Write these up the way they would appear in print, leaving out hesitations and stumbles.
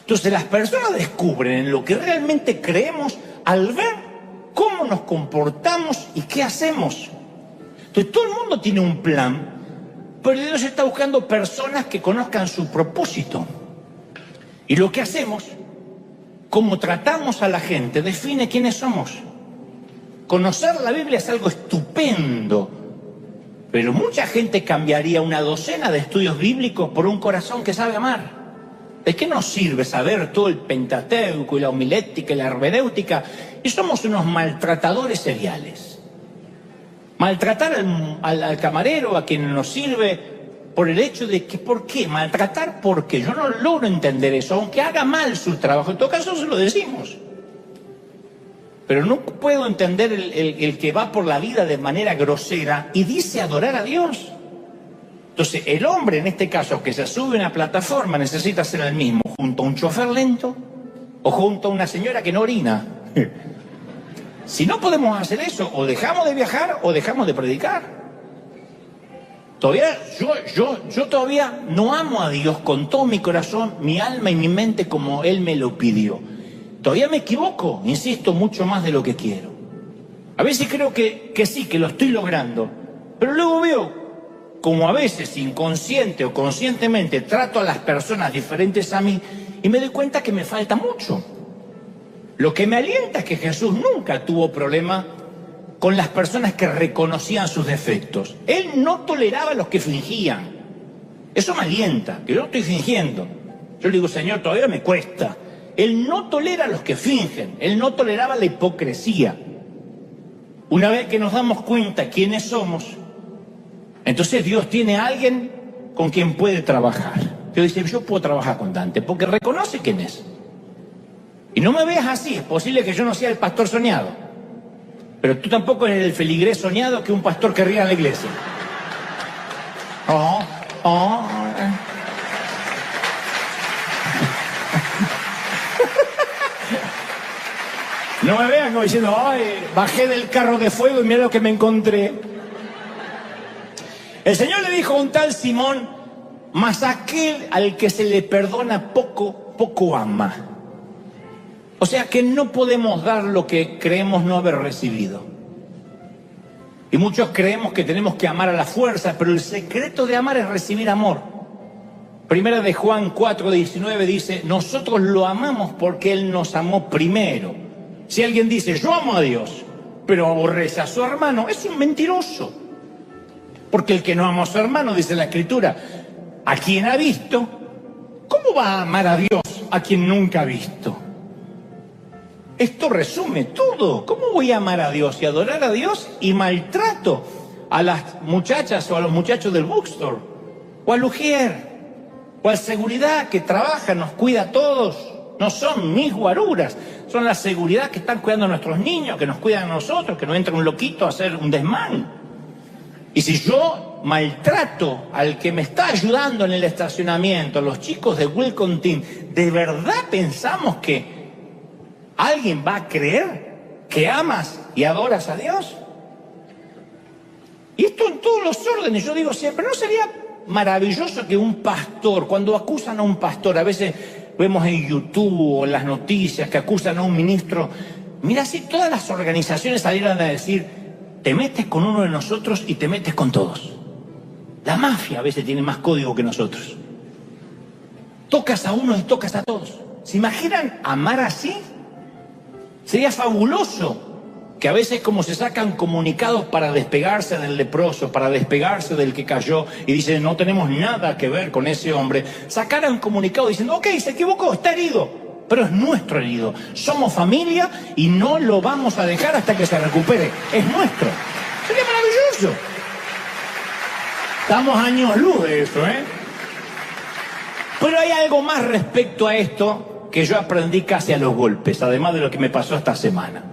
Entonces las personas descubren en lo que realmente creemos al ver cómo nos comportamos y qué hacemos. Entonces todo el mundo tiene un plan, pero Dios está buscando personas que conozcan su propósito. Y lo que hacemos, cómo tratamos a la gente, define quiénes somos. Conocer la Biblia es algo estupendo, pero mucha gente cambiaría una docena de estudios bíblicos por un corazón que sabe amar. ¿De qué nos sirve saber todo el Pentateuco y la homilética y la hermenéutica y somos unos maltratadores seriales? Maltratar al camarero, a quien nos sirve, por el hecho de que, ¿por qué? Maltratar porque yo no logro entender eso, aunque haga mal su trabajo. En todo caso se lo decimos. Pero no puedo entender el que va por la vida de manera grosera y dice adorar a Dios. Entonces, el hombre, en este caso, que se sube a una plataforma, necesita ser el mismo, junto a un chofer lento o junto a una señora que no orina. Si no podemos hacer eso, o dejamos de viajar o dejamos de predicar. Todavía, yo todavía no amo a Dios con todo mi corazón, mi alma y mi mente como Él me lo pidió. Todavía me equivoco, insisto, mucho más de lo que quiero. A veces creo que sí, que lo estoy logrando, pero luego veo como a veces inconsciente o conscientemente trato a las personas diferentes a mí y me doy cuenta que me falta mucho. Lo que me alienta es que Jesús nunca tuvo problema con las personas que reconocían sus defectos. Él no toleraba a los que fingían. Eso me alienta, que yo no estoy fingiendo. Yo le digo, Señor, todavía me cuesta. Él no tolera a los que fingen. Él no toleraba la hipocresía. Una vez que nos damos cuenta quiénes somos, entonces Dios tiene a alguien con quien puede trabajar. Dios dice, yo puedo trabajar con Dante, porque reconoce quién es. Y no me veas así, es posible que yo no sea el pastor soñado, pero tú tampoco eres el feligrés soñado que un pastor querría en la iglesia. No me vean como diciendo, ay, bajé del carro de fuego y mira lo que me encontré. El Señor le dijo a un tal Simón, mas aquel al que se le perdona poco, poco ama. O sea que no podemos dar lo que creemos no haber recibido. Y muchos creemos que tenemos que amar a la fuerza, pero el secreto de amar es recibir amor. Primera de Juan 4:19 dice, nosotros lo amamos porque Él nos amó primero. Si alguien dice, yo amo a Dios, pero aborrece a su hermano, es un mentiroso. Porque el que no ama a su hermano, dice la Escritura, a quien ha visto, ¿cómo va a amar a Dios a quien nunca ha visto? Esto resume todo. ¿Cómo voy a amar a Dios y adorar a Dios y maltrato a las muchachas o a los muchachos del bookstore? O al ujier, o al seguridad que trabaja, nos cuida a todos. No son mis guaruras, son la seguridad que están cuidando a nuestros niños, que nos cuidan a nosotros, que no entra un loquito a hacer un desmán. Y si yo maltrato al que me está ayudando en el estacionamiento, a los chicos de Welcome Team, ¿de verdad pensamos que alguien va a creer que amas y adoras a Dios? Y esto en todos los órdenes. Yo digo siempre, ¿no sería maravilloso que un pastor, cuando acusan a un pastor, a veces vemos en YouTube o en las noticias que acusan a un ministro, mira si todas las organizaciones salieran a decir, te metes con uno de nosotros y te metes con todos. La mafia a veces tiene más código que nosotros. Tocas a uno y tocas a todos. ¿Se imaginan amar así? Sería fabuloso que a veces como se sacan comunicados para despegarse del leproso, para despegarse del que cayó y dicen no tenemos nada que ver con ese hombre, sacaran comunicado diciendo ok, se equivocó, está herido, pero es nuestro herido, somos familia y no lo vamos a dejar hasta que se recupere, es nuestro. Sería maravilloso. Estamos años luz de eso, ¿eh? Pero hay algo más respecto a esto que yo aprendí casi a los golpes, además de lo que me pasó esta semana.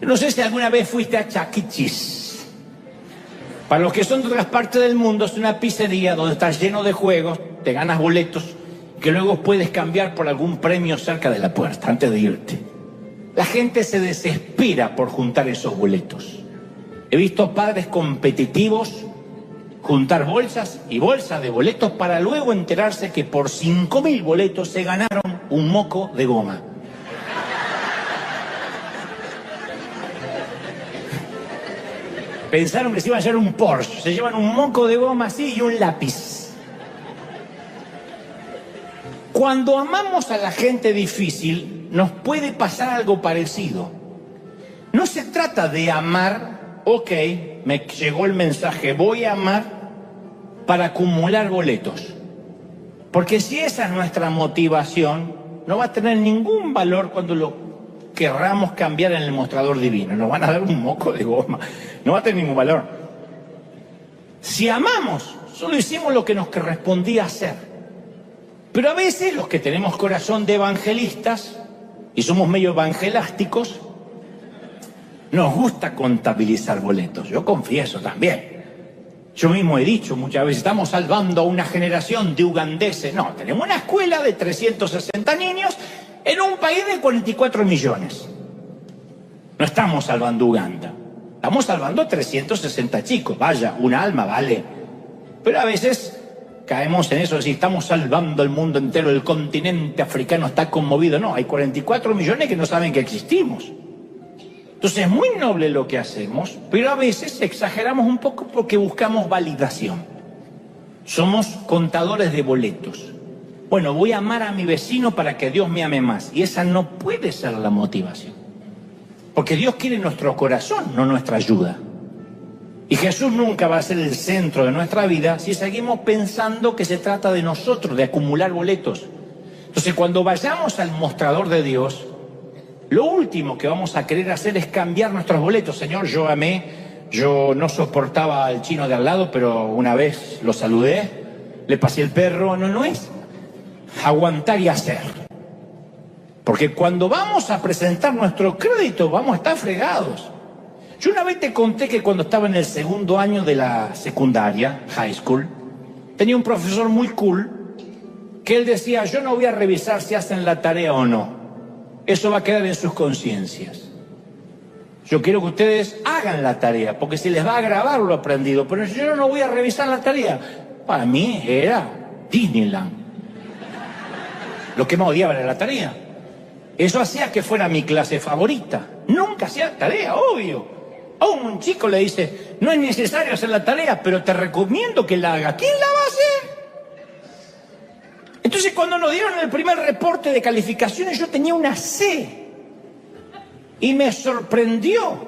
No sé si alguna vez fuiste a Chuck E. Cheese. Para los que son de otras partes del mundo, es una pizzería donde estás lleno de juegos, te ganas boletos, que luego puedes cambiar por algún premio cerca de la puerta, antes de irte. La gente se desespera por juntar esos boletos. He visto padres competitivos juntar bolsas y bolsas de boletos para luego enterarse que por 5.000 boletos se ganaron un moco de goma. Pensaron que se iban a llevar un Porsche, se llevan un moco de goma así y un lápiz. Cuando amamos a la gente difícil, nos puede pasar algo parecido. No se trata de amar, ok, me llegó el mensaje, voy a amar para acumular boletos. Porque si esa es nuestra motivación, no va a tener ningún valor cuando lo querramos cambiar en el mostrador divino. Nos van a dar un moco de goma. No va a tener ningún valor. Si amamos, solo hicimos lo que nos correspondía hacer. Pero a veces los que tenemos corazón de evangelistas y somos medio evangelásticos, nos gusta contabilizar boletos. Yo confieso también. Yo mismo he dicho muchas veces, estamos salvando a una generación de ugandeses. No, tenemos una escuela de 360 niños en un país de 44 millones. No estamos salvando Uganda. Estamos salvando 360 chicos. Vaya, un alma vale. Pero a veces caemos en eso, si estamos salvando el mundo entero, el continente africano está conmovido. No, hay 44 millones que no saben que existimos. Entonces es muy noble lo que hacemos, pero a veces exageramos un poco porque buscamos validación. Somos contadores de boletos. Bueno, voy a amar a mi vecino para que Dios me ame más. Y esa no puede ser la motivación. Porque Dios quiere nuestro corazón, no nuestra ayuda. Y Jesús nunca va a ser el centro de nuestra vida si seguimos pensando que se trata de nosotros, de acumular boletos. Entonces, cuando vayamos al mostrador de Dios, lo último que vamos a querer hacer es cambiar nuestros boletos. Señor, yo amé, yo no soportaba al chino de al lado, pero una vez lo saludé, le pasé el perro. No es aguantar y hacer. Porque cuando vamos a presentar nuestro crédito, vamos a estar fregados. Yo una vez te conté que cuando estaba en el segundo año de la secundaria, high school, tenía un profesor muy cool que él decía, yo no voy a revisar si hacen la tarea o no. Eso va a quedar en sus conciencias. Yo quiero que ustedes hagan la tarea, porque se les va a grabar lo aprendido, pero yo no voy a revisar la tarea. Para mí era Disneyland. Lo que más odiaba era la tarea. Eso hacía que fuera mi clase favorita. Nunca hacía tarea, obvio. A un chico le dice, no es necesario hacer la tarea, pero te recomiendo que la haga. ¿Quién la va a hacer? Entonces, cuando nos dieron el primer reporte de calificaciones, yo tenía una C. Y me sorprendió.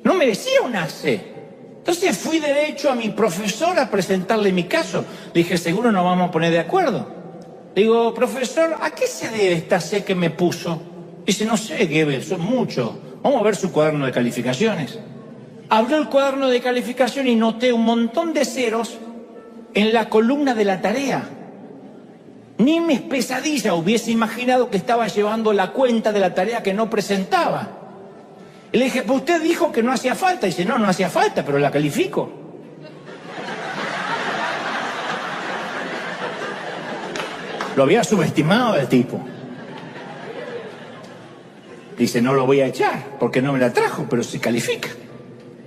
No merecía una C. Entonces fui derecho a mi profesor a presentarle mi caso. Le dije, seguro nos vamos a poner de acuerdo. Le digo, profesor, ¿a qué se debe esta C que me puso? Dice, no sé, Goebbels, son muchos. Vamos a ver su cuaderno de calificaciones. Abrió el cuaderno de calificación y noté un montón de ceros en la columna de la tarea. Ni mis pesadillas hubiese imaginado que estaba llevando la cuenta de la tarea que no presentaba. Y le dije, pues usted dijo que no hacía falta. Y dice, no hacía falta, pero la califico. Lo había subestimado el tipo. Dice, no lo voy a echar porque no me la trajo, pero sí califica.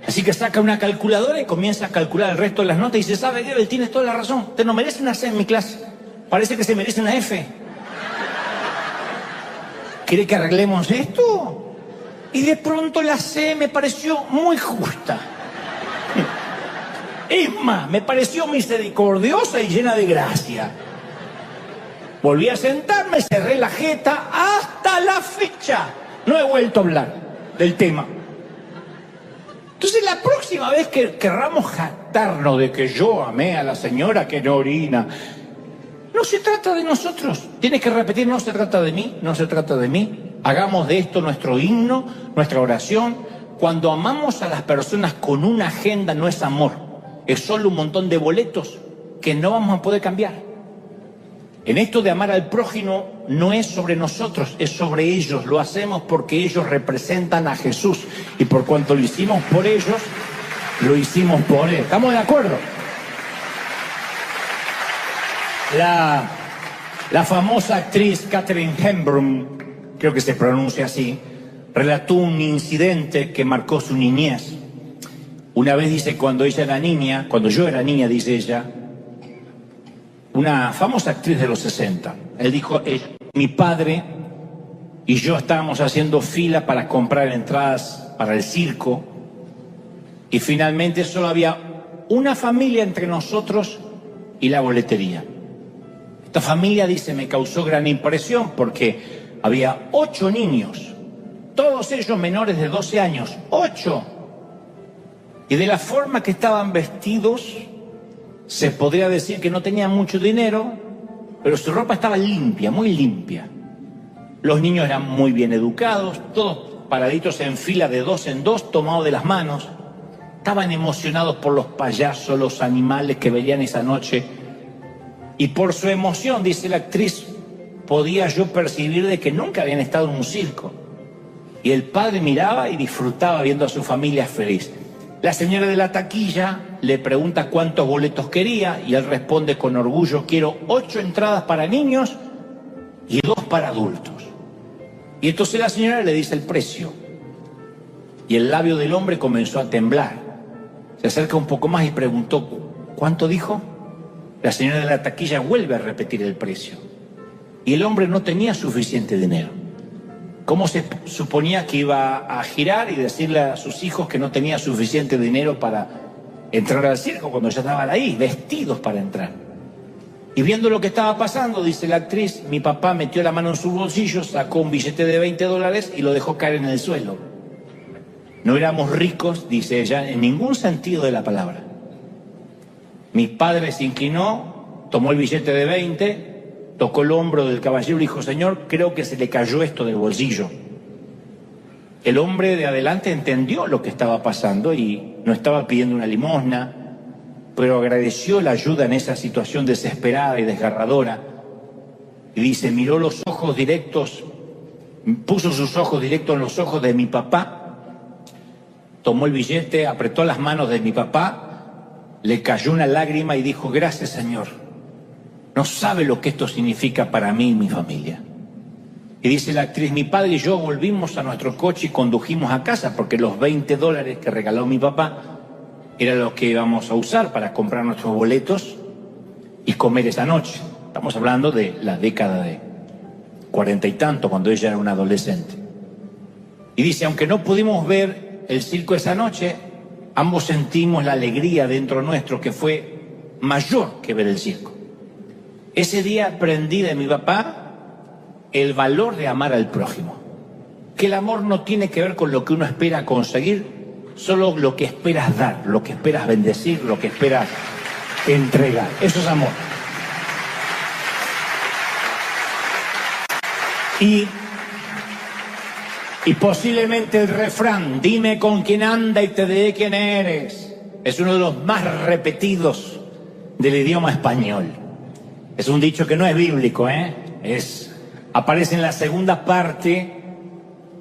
Así que saca una calculadora y comienza a calcular el resto de las notas y dice, ¿sabe, Goebbels? Tienes toda la razón. Usted no merece una C en mi clase. Parece que se merece una F. ¿Quiere que arreglemos esto? Y de pronto la C me pareció muy justa. Es más, me pareció misericordiosa y llena de gracia. Volví a sentarme, cerré la jeta. Hasta la fecha no he vuelto a hablar del tema. Entonces la próxima vez que querramos jactarnos de que yo amé a la señora que no orina, no se trata de nosotros. Tienes que repetir, no se trata de mí, no se trata de mí. Hagamos de esto nuestro himno, nuestra oración. Cuando amamos a las personas con una agenda no es amor, es solo un montón de boletos que no vamos a poder cambiar. En esto de amar al prójimo no es sobre nosotros, es sobre ellos. Lo hacemos porque ellos representan a Jesús y por cuanto lo hicimos por ellos, lo hicimos por Él. ¿Estamos de acuerdo? La famosa actriz Katharine Hepburn, creo que se pronuncia así, relató un incidente que marcó su niñez. Una vez dice, cuando yo era niña, dice ella, una famosa actriz de los 60, él dijo, mi padre y yo estábamos haciendo fila para comprar entradas para el circo y finalmente solo había una familia entre nosotros y la boletería. Esta familia, dice, me causó gran impresión porque había 8 niños, todos ellos menores de 12 años, 8. Y de la forma que estaban vestidos, se podría decir que no tenían mucho dinero, pero su ropa estaba limpia, muy limpia. Los niños eran muy bien educados, todos paraditos en fila de 2 en 2, tomados de las manos. Estaban emocionados por los payasos, los animales que veían esa noche. Y por su emoción, dice la actriz, podía yo percibir de que nunca habían estado en un circo. Y el padre miraba y disfrutaba viendo a su familia feliz. La señora de la taquilla le pregunta cuántos boletos quería y él responde con orgullo, quiero 8 entradas para niños y 2 para adultos. Y entonces la señora le dice el precio. Y el labio del hombre comenzó a temblar. Se acerca un poco más y preguntó, ¿cuánto dijo? La señora de la taquilla vuelve a repetir el precio. Y el hombre no tenía suficiente dinero. ¿Cómo se suponía que iba a girar y decirle a sus hijos que no tenía suficiente dinero para entrar al circo cuando ya estaban ahí, vestidos para entrar? Y viendo lo que estaba pasando, dice la actriz, mi papá metió la mano en su bolsillo, sacó un billete de $20 y lo dejó caer en el suelo. No éramos ricos, dice ella, en ningún sentido de la palabra. Mi padre se inclinó, tomó el billete de 20, tocó el hombro del caballero y dijo, señor, creo que se le cayó esto del bolsillo. El hombre de adelante entendió lo que estaba pasando y no estaba pidiendo una limosna, pero agradeció la ayuda en esa situación desesperada y desgarradora. Y dice, miró los ojos directos, puso sus ojos directos en los ojos de mi papá, tomó el billete, apretó las manos de mi papá, le cayó una lágrima y dijo, gracias Señor, no sabe lo que esto significa para mí y mi familia. Y dice la actriz, mi padre y yo volvimos a nuestro coche y condujimos a casa porque los $20 que regaló mi papá era lo que íbamos a usar para comprar nuestros boletos y comer esa noche. Estamos hablando de la década de 40 y tanto, cuando ella era una adolescente. Y dice, aunque no pudimos ver el circo esa noche, ambos sentimos la alegría dentro nuestro que fue mayor que ver el circo. Ese día aprendí de mi papá el valor de amar al prójimo. Que el amor no tiene que ver con lo que uno espera conseguir, solo lo que esperas dar, lo que esperas bendecir, lo que esperas entregar. Eso es amor. Y posiblemente el refrán, dime con quién anda y te diré quién eres, es uno de los más repetidos del idioma español. Es un dicho que no es bíblico, aparece en la segunda parte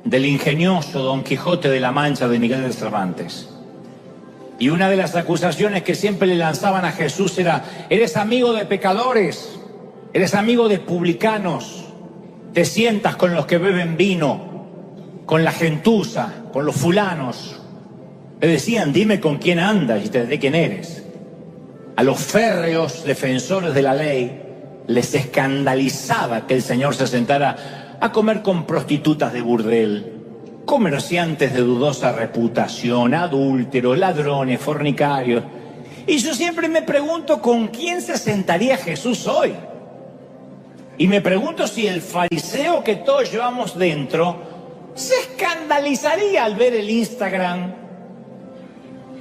del ingenioso Don Quijote de la Mancha de Miguel de Cervantes. Y una de las acusaciones que siempre le lanzaban a Jesús era, eres amigo de pecadores, eres amigo de publicanos, te sientas con los que beben vino, con la gentuza, con los fulanos. Le decían, dime con quién andas y te diré quién eres. A los férreos defensores de la ley les escandalizaba que el Señor se sentara a comer con prostitutas de burdel, comerciantes de dudosa reputación, adúlteros, ladrones, fornicarios. Y yo siempre me pregunto con quién se sentaría Jesús hoy. Y me pregunto si el fariseo que todos llevamos dentro se escandalizaría al ver el Instagram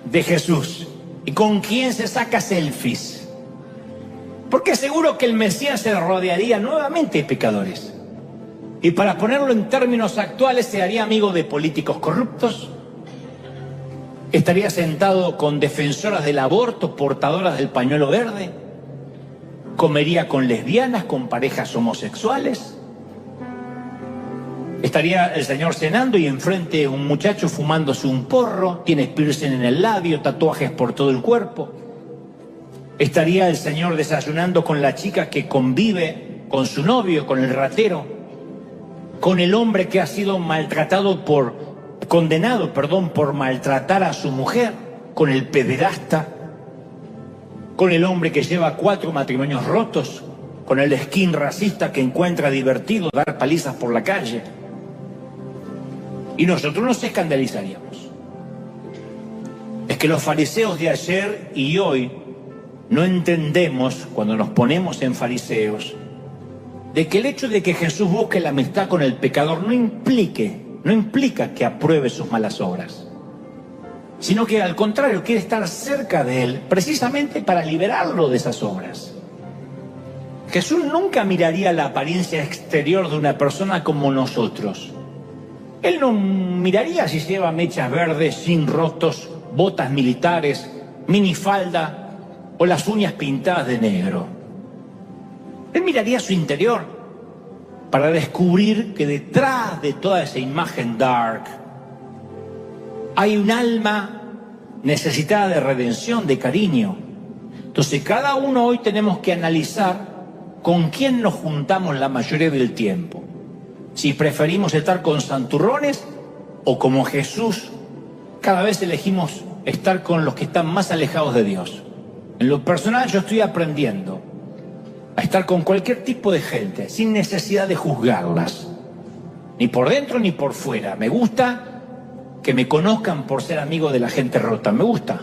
de Jesús. ¿Y con quién se saca selfies? Porque seguro que el Mesías se rodearía nuevamente de pecadores. Y para ponerlo en términos actuales, se haría amigo de políticos corruptos. Estaría sentado con defensoras del aborto, portadoras del pañuelo verde. Comería con lesbianas, con parejas homosexuales. Estaría el Señor cenando y enfrente un muchacho fumándose un porro, tiene piercing en el labio, tatuajes por todo el cuerpo. Estaría el Señor desayunando con la chica que convive con su novio, con el ratero, con el hombre que ha sido condenado por maltratar a su mujer, con el pederasta, con el hombre que lleva 4 matrimonios rotos, con el skin racista que encuentra divertido dar palizas por la calle. Y nosotros nos escandalizaríamos. Es que los fariseos de ayer y hoy no entendemos, cuando nos ponemos en fariseos, de que el hecho de que Jesús busque la amistad con el pecador no implica que apruebe sus malas obras, sino que al contrario quiere estar cerca de él precisamente para liberarlo de esas obras. Jesús nunca miraría la apariencia exterior de una persona como nosotros. Él no miraría si lleva mechas verdes, jeans rotos, botas militares, minifalda o las uñas pintadas de negro. Él miraría su interior para descubrir que detrás de toda esa imagen dark hay un alma necesitada de redención, de cariño. Entonces cada uno hoy tenemos que analizar con quién nos juntamos la mayoría del tiempo. Si preferimos estar con santurrones o como Jesús, cada vez elegimos estar con los que están más alejados de Dios. En lo personal yo estoy aprendiendo a estar con cualquier tipo de gente sin necesidad de juzgarlas, ni por dentro ni por fuera. Me gusta que me conozcan por ser amigo de la gente rota, me gusta.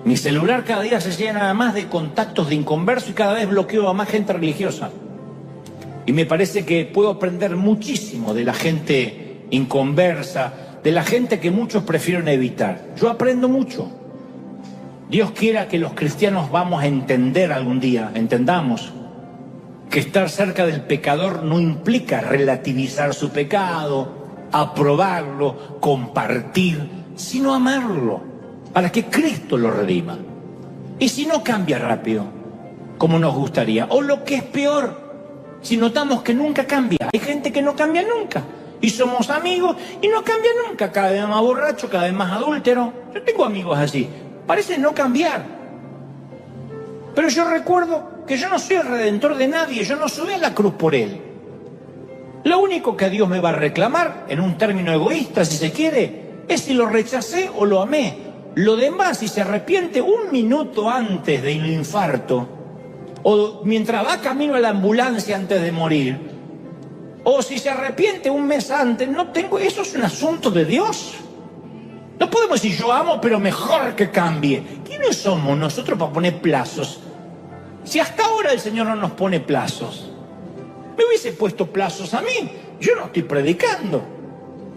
Mi celular cada día se llena más de contactos de inconverso y cada vez bloqueo a más gente religiosa. Y me parece que puedo aprender muchísimo de la gente inconversa, de la gente que muchos prefieren evitar. Yo aprendo mucho. Dios quiera que los cristianos vamos a entender algún día, entendamos, que estar cerca del pecador no implica relativizar su pecado, aprobarlo, compartir, sino amarlo, para que Cristo lo redima. Y si no cambia rápido, como nos gustaría, o lo que es peor, si notamos que nunca cambia. Hay gente que no cambia nunca, y somos amigos y no cambia nunca, cada vez más borracho, cada vez más adúltero. Yo tengo amigos así, parecen no cambiar. Pero yo recuerdo que yo no soy el redentor de nadie, yo no subí a la cruz por él. Lo único que Dios me va a reclamar, en un término egoísta si se quiere, es si lo rechacé o lo amé. Lo demás, si se arrepiente un minuto antes del infarto, o mientras va camino a la ambulancia antes de morir, o si se arrepiente un mes antes, eso es un asunto de Dios. No podemos decir yo amo, pero mejor que cambie. ¿Quiénes somos nosotros para poner plazos? Si hasta ahora el Señor no nos pone plazos, me hubiese puesto plazos a mí. Yo no estoy predicando.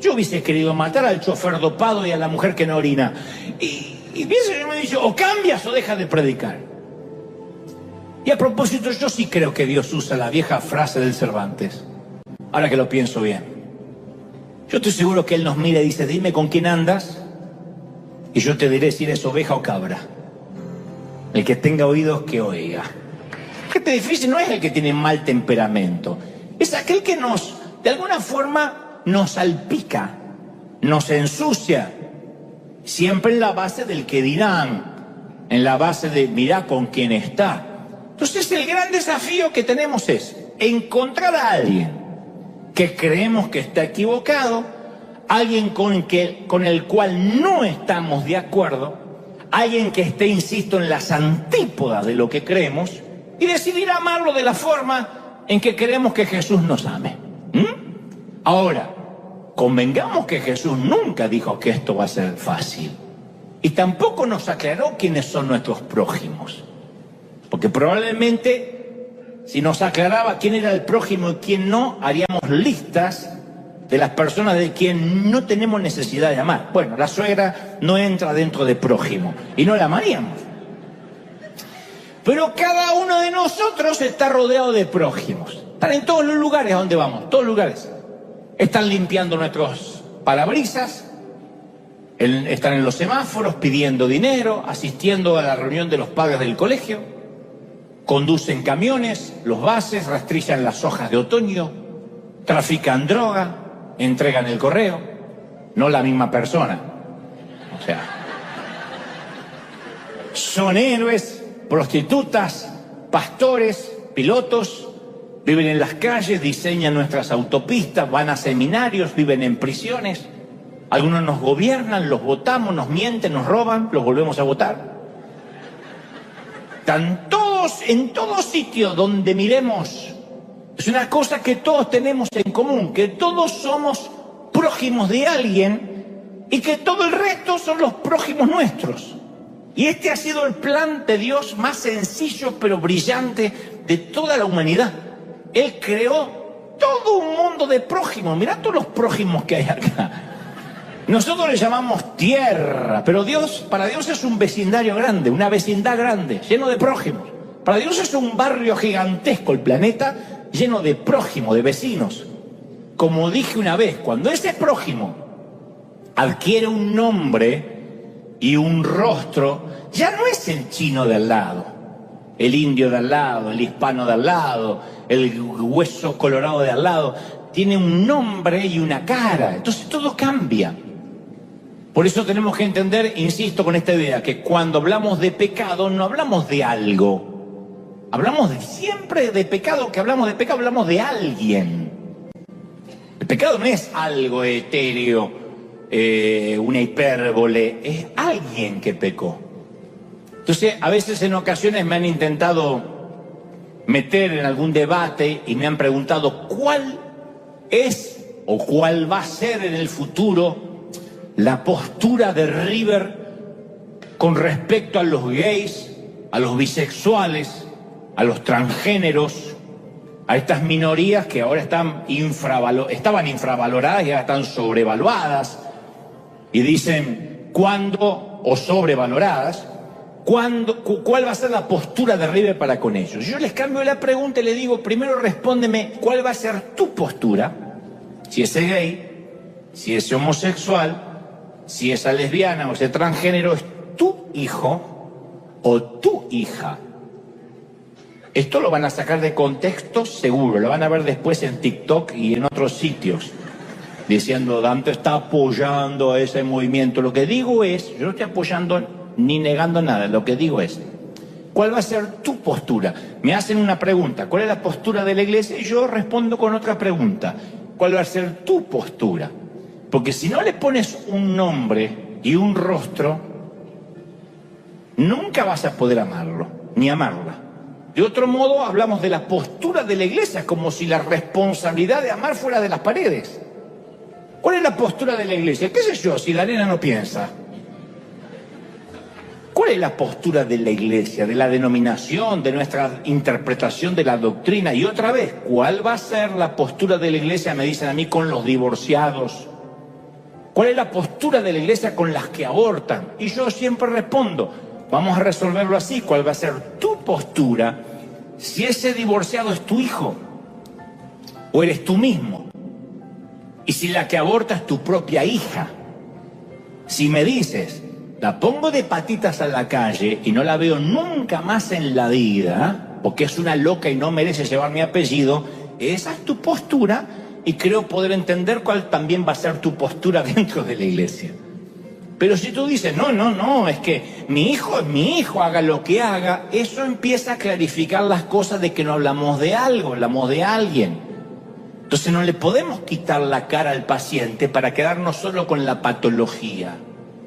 Yo hubiese querido matar al chofer dopado y a la mujer que no orina. Y pienso, me dice, o cambias o dejas de predicar. Y a propósito, yo sí creo que Dios usa la vieja frase del Cervantes. Ahora que lo pienso bien. Yo estoy seguro que Él nos mira y dice, dime con quién andas y yo te diré si eres oveja o cabra. El que tenga oídos que oiga. Gente difícil no es el que tiene mal temperamento. Es aquel que de alguna forma, nos salpica, nos ensucia. Siempre en la base del que dirán, en la base de mirá con quién está. Entonces el gran desafío que tenemos es encontrar a alguien que creemos que está equivocado, alguien con el cual no estamos de acuerdo, alguien que esté, insisto, en las antípodas de lo que creemos, y decidir amarlo de la forma en que queremos que Jesús nos ame. Ahora, convengamos que Jesús nunca dijo que esto va a ser fácil, y tampoco nos aclaró quiénes son nuestros prójimos, porque probablemente si nos aclaraba quién era el prójimo y quién no, haríamos listas de las personas de quien no tenemos necesidad de amar. Bueno, la suegra no entra dentro de prójimo y no la amaríamos. Pero cada uno de nosotros está rodeado de prójimos. Están en todos los lugares a donde vamos, todos los lugares. Están limpiando nuestros parabrisas, están en los semáforos pidiendo dinero, asistiendo a la reunión de los padres del colegio, conducen camiones, los buses, rastrillan las hojas de otoño, trafican droga, entregan el correo, no la misma persona. O sea, son héroes, prostitutas, pastores, pilotos, viven en las calles, diseñan nuestras autopistas, van a seminarios, viven en prisiones. Algunos nos gobiernan, los votamos, nos mienten, nos roban, los volvemos a votar. Están todos en todo sitio donde miremos, es una cosa que todos tenemos en común, que todos somos prójimos de alguien y que todo el resto son los prójimos nuestros. Y este ha sido el plan de Dios más sencillo pero brillante de toda la humanidad. Él creó todo un mundo de prójimos. Mirá todos los prójimos que hay acá. Nosotros le llamamos tierra, pero para Dios es un vecindario grande, una vecindad grande, lleno de prójimos. Para Dios es un barrio gigantesco, el planeta lleno de prójimos, de vecinos. Como dije una vez, cuando ese prójimo adquiere un nombre y un rostro, ya no es el chino de al lado, el indio de al lado, el hispano de al lado, el hueso colorado de al lado. Tiene un nombre y una cara, entonces todo cambia. Por eso tenemos que entender, insisto con esta idea, que cuando hablamos de pecado no hablamos de algo. Hablamos siempre de pecado, que hablamos de pecado, hablamos de alguien. El pecado no es algo etéreo, una hipérbole, es alguien que pecó. Entonces, a veces en ocasiones me han intentado meter en algún debate y me han preguntado cuál es o cuál va a ser en el futuro la postura de River con respecto a los gays, a los bisexuales, a los transgéneros, a estas minorías que ahora estaban infravaloradas y ahora están sobrevaluadas. Y dicen, ¿cuándo? O sobrevaloradas. ¿Cuál va a ser la postura de River para con ellos? Yo les cambio la pregunta y les digo, primero respóndeme, ¿cuál va a ser tu postura? Si es gay, si es homosexual, si es lesbiana o es transgénero, ¿es tu hijo o tu hija? Esto lo van a sacar de contexto seguro, lo van a ver después en TikTok y en otros sitios, diciendo, Dante está apoyando a ese movimiento. Lo que digo es, yo no estoy apoyando ni negando nada, lo que digo es, ¿cuál va a ser tu postura? Me hacen una pregunta, ¿cuál es la postura de la iglesia? Y yo respondo con otra pregunta, ¿cuál va a ser tu postura? Porque si no le pones un nombre y un rostro, nunca vas a poder amarlo, ni amarla. De otro modo, hablamos de la postura de la iglesia, como si la responsabilidad de amar fuera de las paredes. ¿Cuál es la postura de la iglesia? ¿Qué sé yo, si la nena no piensa? ¿Cuál es la postura de la iglesia, de la denominación, de nuestra interpretación de la doctrina? Y otra vez, ¿cuál va a ser la postura de la iglesia, me dicen a mí, con los divorciados? ¿Cuál es la postura de la iglesia con las que abortan? Y yo siempre respondo, vamos a resolverlo así, ¿cuál va a ser tu postura si ese divorciado es tu hijo o eres tú mismo? Y si la que aborta es tu propia hija. Si me dices, la pongo de patitas a la calle y no la veo nunca más en la vida, porque es una loca y no merece llevar mi apellido, esa es tu postura y creo poder entender cuál también va a ser tu postura dentro de la iglesia. Pero si tú dices, no, es que mi hijo es mi hijo, haga lo que haga, eso empieza a clarificar las cosas de que no hablamos de algo, hablamos de alguien. Entonces no le podemos quitar la cara al paciente para quedarnos solo con la patología.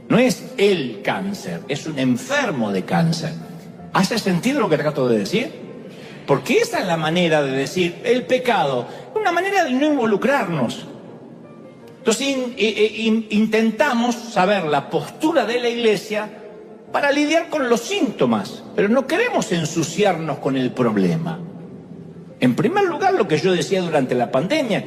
No es el cáncer, es un enfermo de cáncer. ¿Hace sentido lo que trato de decir? Porque esa es la manera de decir el pecado, una manera de no involucrarnos. Entonces intentamos saber la postura de la iglesia para lidiar con los síntomas, pero no queremos ensuciarnos con el problema. En primer lugar, lo que yo decía durante la pandemia,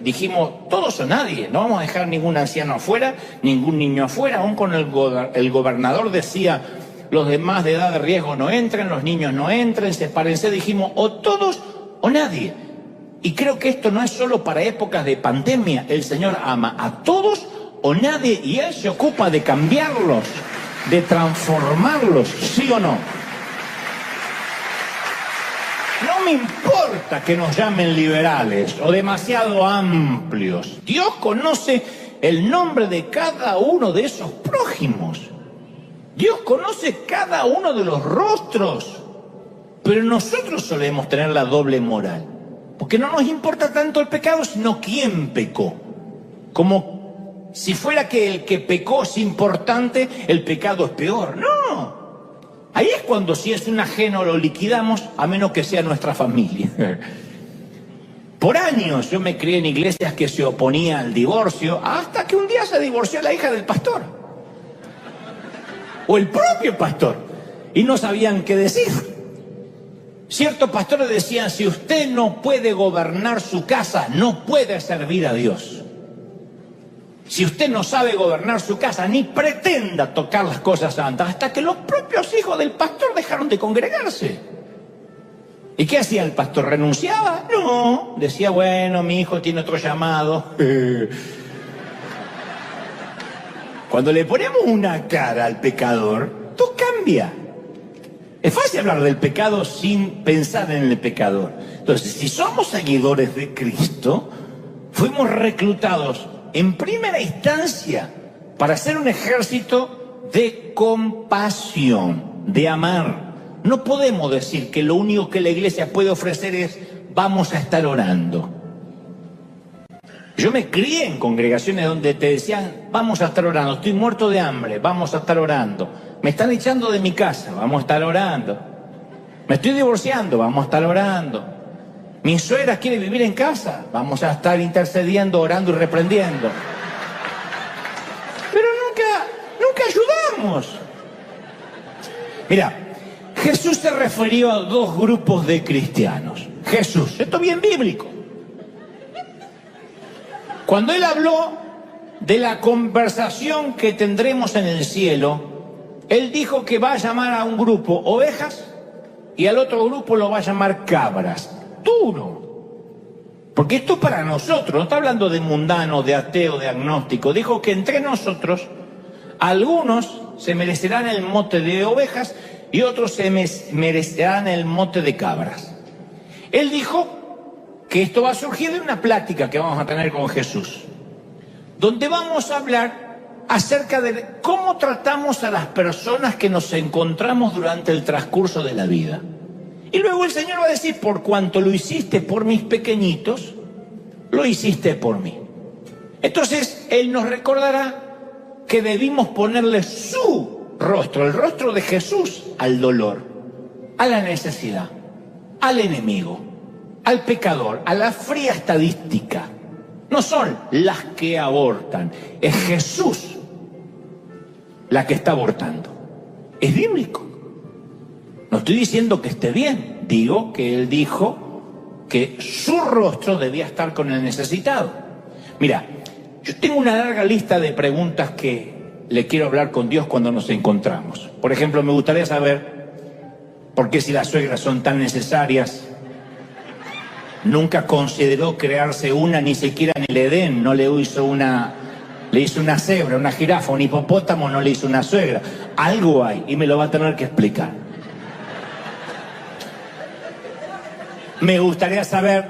dijimos, todos o nadie, no vamos a dejar ningún anciano afuera, ningún niño afuera, aún con el gobernador decía, los demás de edad de riesgo no entren, los niños no entren, sepárense, dijimos, o todos o nadie. Y creo que esto no es solo para épocas de pandemia, el Señor ama a todos o nadie y Él se ocupa de cambiarlos, de transformarlos, ¿sí o no? No me importa que nos llamen liberales o demasiado amplios. Dios conoce el nombre de cada uno de esos prójimos. Dios conoce cada uno de los rostros. Pero nosotros solemos tener la doble moral. Porque no nos importa tanto el pecado, sino quién pecó. Como si fuera que el que pecó es importante, el pecado es peor. No. Ahí es cuando, si es un ajeno, lo liquidamos, a menos que sea nuestra familia. Por años yo me crié en iglesias que se oponían al divorcio, hasta que un día se divorció la hija del pastor. O el propio pastor. Y no sabían qué decir. Ciertos pastores decían, si usted no puede gobernar su casa, no puede servir a Dios. Si usted no sabe gobernar su casa, ni pretenda tocar las cosas santas, hasta que los propios hijos del pastor dejaron de congregarse. ¿Y qué hacía el pastor? ¿Renunciaba? No, decía, bueno, mi hijo tiene otro llamado. Cuando le ponemos una cara al pecador, todo cambia. Es fácil hablar del pecado sin pensar en el pecador. Entonces, si somos seguidores de Cristo, fuimos reclutados en primera instancia para ser un ejército de compasión, de amar. No podemos decir que lo único que la iglesia puede ofrecer es vamos a estar orando. Yo me crié en congregaciones donde te decían vamos a estar orando, estoy muerto de hambre, vamos a estar orando. Me están echando de mi casa, vamos a estar orando. Me estoy divorciando, vamos a estar orando. Mi suegra quiere vivir en casa, vamos a estar intercediendo, orando y reprendiendo. Pero nunca ayudamos. Mira, Jesús se refirió a dos grupos de cristianos. Jesús, esto es bien bíblico. Cuando él habló de la conversación que tendremos en el cielo, él dijo que va a llamar a un grupo ovejas y al otro grupo lo va a llamar cabras. Duro. Porque esto para nosotros, no está hablando de mundano, de ateo, de agnóstico. Dijo que entre nosotros, algunos se merecerán el mote de ovejas y otros se merecerán el mote de cabras. Él dijo que esto va a surgir de una plática que vamos a tener con Jesús, donde vamos a hablar acerca de cómo tratamos a las personas que nos encontramos durante el transcurso de la vida. Y luego el Señor va a decir, por cuanto lo hiciste por mis pequeñitos, lo hiciste por mí. Entonces, Él nos recordará que debimos ponerle su rostro, el rostro de Jesús, al dolor, a la necesidad, al enemigo, al pecador, a la fría estadística. No son las que abortan, es Jesús la que está abortando. Es bíblico. No estoy diciendo que esté bien, digo que él dijo que su rostro debía estar con el necesitado. Mira, yo tengo una larga lista de preguntas que le quiero hablar con Dios cuando nos encontramos. Por ejemplo, me gustaría saber por qué, si las suegras son tan necesarias, nunca consideró crearse una, ni siquiera en el Edén. No le hizo una, le hizo una cebra, una jirafa, un hipopótamo, no le hizo una suegra. Algo hay y me lo va a tener que explicar. Me gustaría saber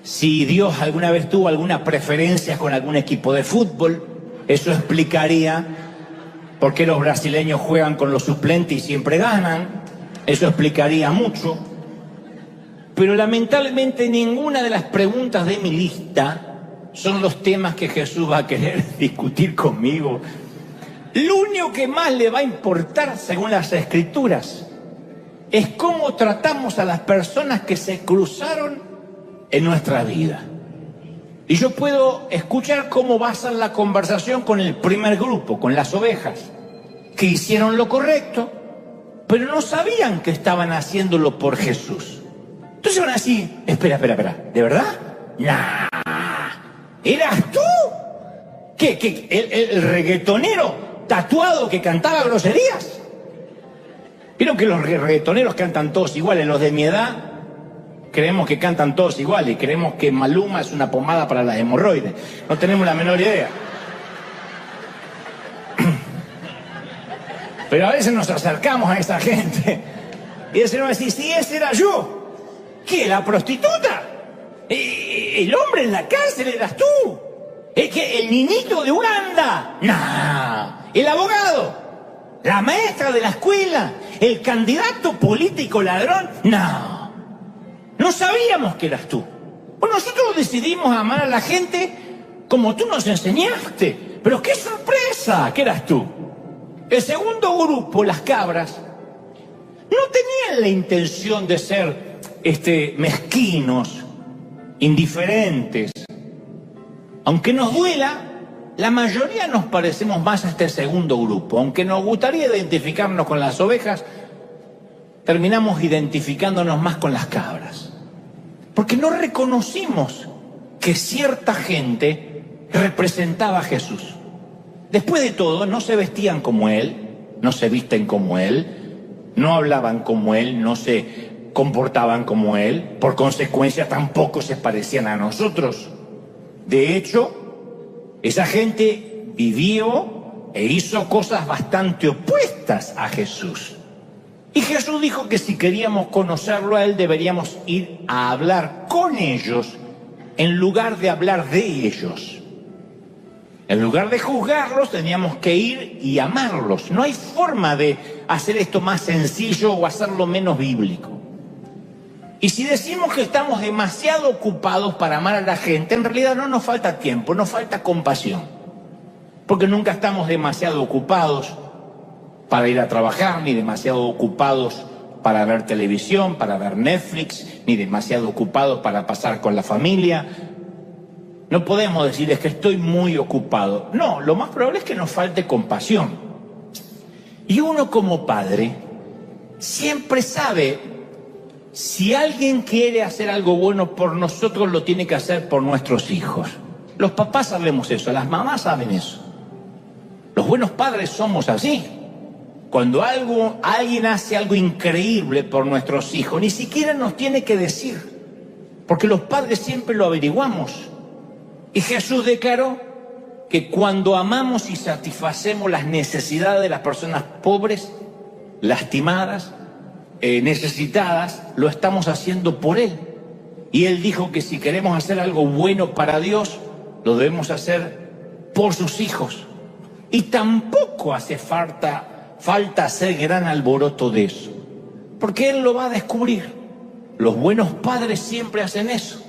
si Dios alguna vez tuvo alguna preferencia con algún equipo de fútbol. Eso explicaría por qué los brasileños juegan con los suplentes y siempre ganan. Eso explicaría mucho. Pero lamentablemente ninguna de las preguntas de mi lista son los temas que Jesús va a querer discutir conmigo. Lo único que más le va a importar, según las Escrituras, es cómo tratamos a las personas que se cruzaron en nuestra vida. Y yo puedo escuchar cómo basan la conversación con el primer grupo, con las ovejas, que hicieron lo correcto, pero no sabían que estaban haciéndolo por Jesús. Entonces van así, espera, ¿de verdad? Nah, ¿eras tú? ¿Qué? ¿El reggaetonero tatuado que cantaba groserías? ¿Vieron que los reggaetoneros cantan todos iguales? Los de mi edad creemos que cantan todos iguales y creemos que Maluma es una pomada para las hemorroides. No tenemos la menor idea. Pero a veces nos acercamos a esa gente y ese nos dice, sí, ese era yo. ¿Qué? ¿La prostituta? ¿El hombre en la cárcel eras tú? ¿Es que el niñito de Uganda? ¡Nah! ¿El abogado? ¿La maestra de la escuela? ¿El candidato político ladrón? No. No sabíamos que eras tú. Pues nosotros decidimos amar a la gente como tú nos enseñaste. Pero qué sorpresa que eras tú. El segundo grupo, las cabras, no tenían la intención de ser mezquinos, indiferentes. Aunque nos duela, la mayoría nos parecemos más a este segundo grupo. Aunque nos gustaría identificarnos con las ovejas, terminamos identificándonos más con las cabras. Porque no reconocimos que cierta gente representaba a Jesús. Después de todo, no se vestían como Él, no se visten como Él, no hablaban como Él, no se comportaban como Él. Por consecuencia, tampoco se parecían a nosotros. De hecho, esa gente vivió e hizo cosas bastante opuestas a Jesús. Y Jesús dijo que si queríamos conocerlo a Él, deberíamos ir a hablar con ellos en lugar de hablar de ellos. En lugar de juzgarlos, teníamos que ir y amarlos. No hay forma de hacer esto más sencillo o hacerlo menos bíblico. Y si decimos que estamos demasiado ocupados para amar a la gente, en realidad no nos falta tiempo, nos falta compasión. Porque nunca estamos demasiado ocupados para ir a trabajar, ni demasiado ocupados para ver televisión, para ver Netflix, ni demasiado ocupados para pasar con la familia. No podemos decir es que estoy muy ocupado. No, lo más probable es que nos falte compasión. Y uno como padre siempre sabe, si alguien quiere hacer algo bueno por nosotros, lo tiene que hacer por nuestros hijos. Los papás sabemos eso, las mamás saben eso. Los buenos padres somos así. Cuando alguien hace algo increíble por nuestros hijos, ni siquiera nos tiene que decir, porque los padres siempre lo averiguamos. Y Jesús declaró que cuando amamos y satisfacemos las necesidades de las personas pobres, lastimadas, necesitadas, lo estamos haciendo por Él. Y Él dijo que si queremos hacer algo bueno para Dios, lo debemos hacer por sus hijos. Y tampoco hace falta hacer gran alboroto de eso, porque Él lo va a descubrir. Los buenos padres siempre hacen eso.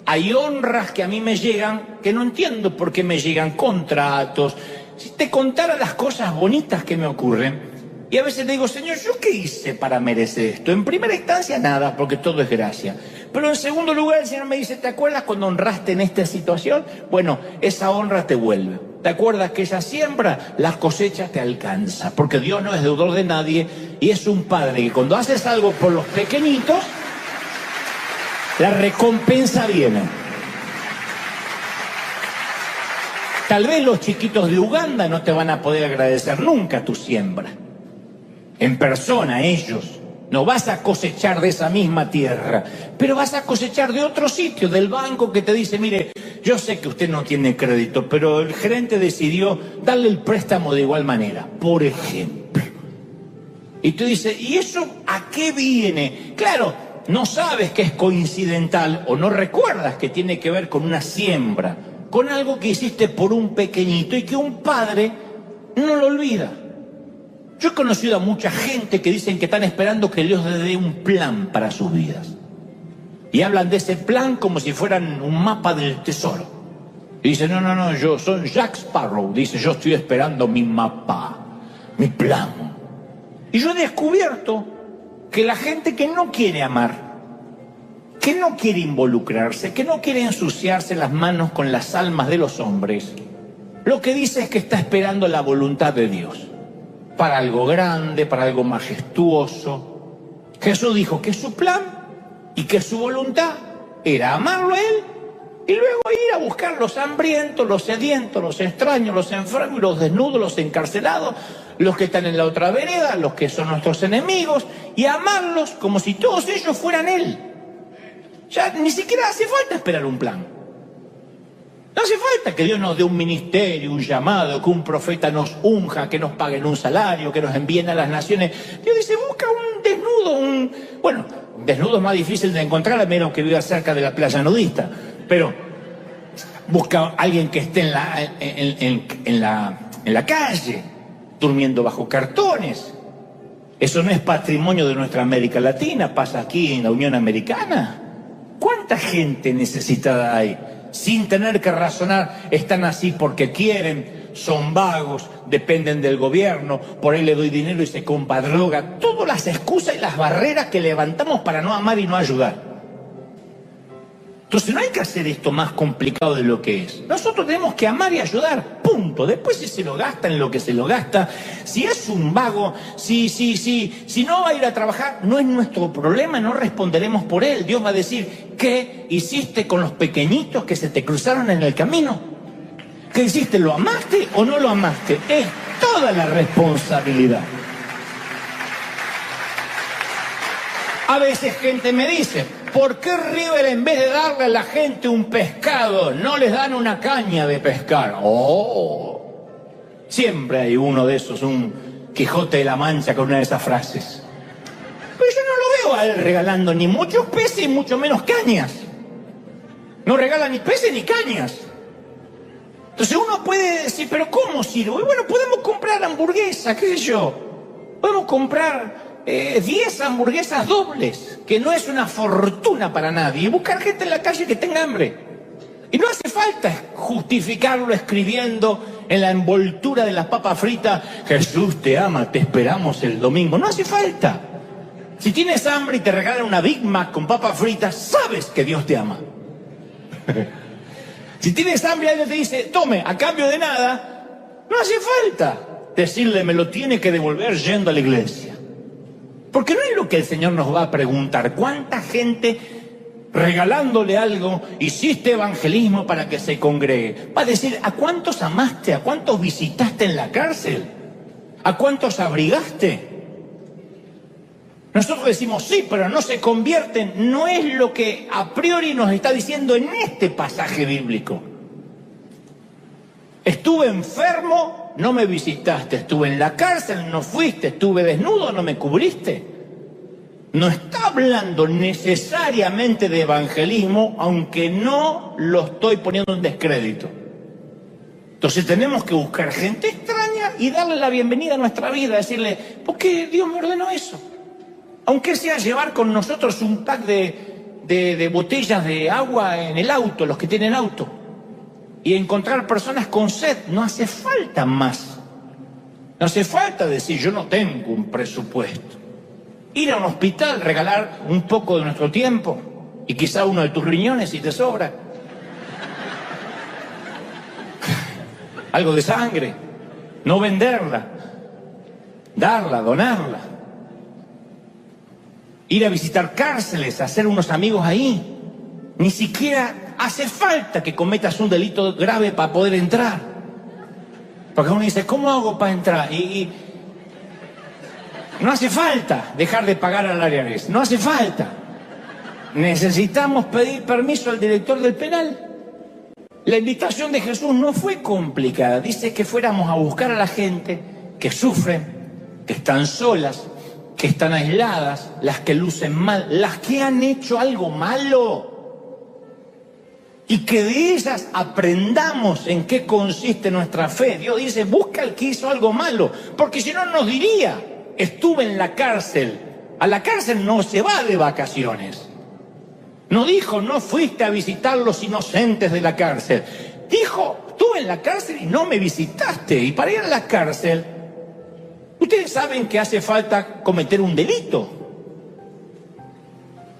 Hay honras que a mí me llegan, que no entiendo por qué me llegan, contratos. Si te contara las cosas bonitas que me ocurren, y a veces le digo, Señor, ¿yo qué hice para merecer esto? En primera instancia, nada, porque todo es gracia. Pero en segundo lugar, el Señor me dice, ¿te acuerdas cuando honraste en esta situación? Bueno, esa honra te vuelve. ¿Te acuerdas que esa siembra, la cosecha te alcanza? Porque Dios no es deudor de nadie y es un Padre que cuando haces algo por los pequeñitos, la recompensa viene. Tal vez los chiquitos de Uganda no te van a poder agradecer nunca tu siembra. En persona, ellos. No vas a cosechar de esa misma tierra, pero vas a cosechar de otro sitio, del banco que te dice, mire, yo sé que usted no tiene crédito, pero el gerente decidió darle el préstamo de igual manera, por ejemplo. Y tú dices, ¿y eso a qué viene? Claro, no sabes que es coincidental o no recuerdas que tiene que ver con una siembra, con algo que hiciste por un pequeñito y que un padre no lo olvida. Yo he conocido a mucha gente que dicen que están esperando que Dios les dé un plan para sus vidas. Y hablan de ese plan como si fueran un mapa del tesoro. Y dicen, no, yo soy Jack Sparrow. Dice, yo estoy esperando mi mapa, mi plan. Y yo he descubierto que la gente que no quiere amar, que no quiere involucrarse, que no quiere ensuciarse las manos con las almas de los hombres, lo que dice es que está esperando la voluntad de Dios. Para algo grande, para algo majestuoso. Jesús dijo que su plan y que su voluntad era amarlo a Él y luego ir a buscar los hambrientos, los sedientos, los extraños, los enfermos, los desnudos, los encarcelados, los que están en la otra vereda, los que son nuestros enemigos, y amarlos como si todos ellos fueran Él. Ya ni siquiera hace falta esperar un plan. No hace falta que Dios nos dé un ministerio, un llamado, que un profeta nos unja, que nos paguen un salario, que nos envíen a las naciones. Dios dice, busca un desnudo, bueno, desnudo es más difícil de encontrar a menos que viva cerca de la playa nudista, pero busca a alguien que esté en la calle, durmiendo bajo cartones. Eso no es patrimonio de nuestra América Latina, pasa aquí en la Unión Americana. ¿Cuánta gente necesitada hay? Sin tener que razonar, están así porque quieren, son vagos, dependen del gobierno, por ahí le doy dinero y se compra droga. Todas las excusas y las barreras que levantamos para no amar y no ayudar. Entonces no hay que hacer esto más complicado de lo que es. Nosotros tenemos que amar y ayudar, punto. Después si se lo gasta en lo que se lo gasta, si es un vago, si no va a ir a trabajar, no es nuestro problema, no responderemos por él. Dios va a decir, ¿qué hiciste con los pequeñitos que se te cruzaron en el camino? ¿Qué hiciste? ¿Lo amaste o no lo amaste? Es toda la responsabilidad. A veces gente me dice, ¿por qué River en vez de darle a la gente un pescado, no les dan una caña de pescar? Oh, siempre hay uno de esos, un Quijote de la Mancha con una de esas frases. Pero yo no lo veo a él regalando ni muchos peces y mucho menos cañas. No regala ni peces ni cañas. Entonces uno puede decir, ¿pero cómo sirve? Y bueno, podemos comprar hamburguesas, qué sé yo. Podemos comprar 10 hamburguesas dobles, que no es una fortuna para nadie, y buscar gente en la calle que tenga hambre. Y no hace falta justificarlo escribiendo en la envoltura de las papas fritas, Jesús te ama, te esperamos el domingo. No hace falta. Si tienes hambre y te regalan una Big Mac con papas fritas, sabes que Dios te ama. Si tienes hambre y alguien te dice, tome, a cambio de nada, no hace falta decirle, me lo tiene que devolver yendo a la iglesia. Porque no es lo que el Señor nos va a preguntar. ¿Cuánta gente regalándole algo hiciste evangelismo para que se congregue? Va a decir, ¿a cuántos amaste? ¿A cuántos visitaste en la cárcel? ¿A cuántos abrigaste? Nosotros decimos, sí, pero no se convierten. No es lo que a priori nos está diciendo en este pasaje bíblico. Estuve enfermo, no me visitaste. Estuve en la cárcel, no fuiste. Estuve desnudo, no me cubriste. No está hablando necesariamente de evangelismo, aunque no lo estoy poniendo en descrédito. Entonces tenemos que buscar gente extraña y darle la bienvenida a nuestra vida, decirle, ¿por qué Dios me ordenó eso? Aunque sea llevar con nosotros un pack de botellas de agua en el auto, los que tienen auto, y encontrar personas con sed. No hace falta más. No hace falta decir, yo no tengo un presupuesto. Ir a un hospital, regalar un poco de nuestro tiempo, y quizá uno de tus riñones si te sobra. Algo de sangre. No venderla. Darla, donarla. Ir a visitar cárceles, hacer unos amigos ahí. Ni siquiera hace falta que cometas un delito grave para poder entrar. Porque uno dice, ¿cómo hago para entrar? Y no hace falta dejar de pagar al IRS. No hace falta. Necesitamos pedir permiso al director del penal. La invitación de Jesús no fue complicada. Dice que fuéramos a buscar a la gente que sufren, que están solas, que están aisladas, las que lucen mal, las que han hecho algo malo. Y que de ellas aprendamos en qué consiste nuestra fe. Dios dice, busca al que hizo algo malo, porque si no nos diría, estuve en la cárcel. A la cárcel no se va de vacaciones. No dijo, no fuiste a visitar los inocentes de la cárcel. Dijo, estuve en la cárcel y no me visitaste. Y para ir a la cárcel, ustedes saben que hace falta cometer un delito.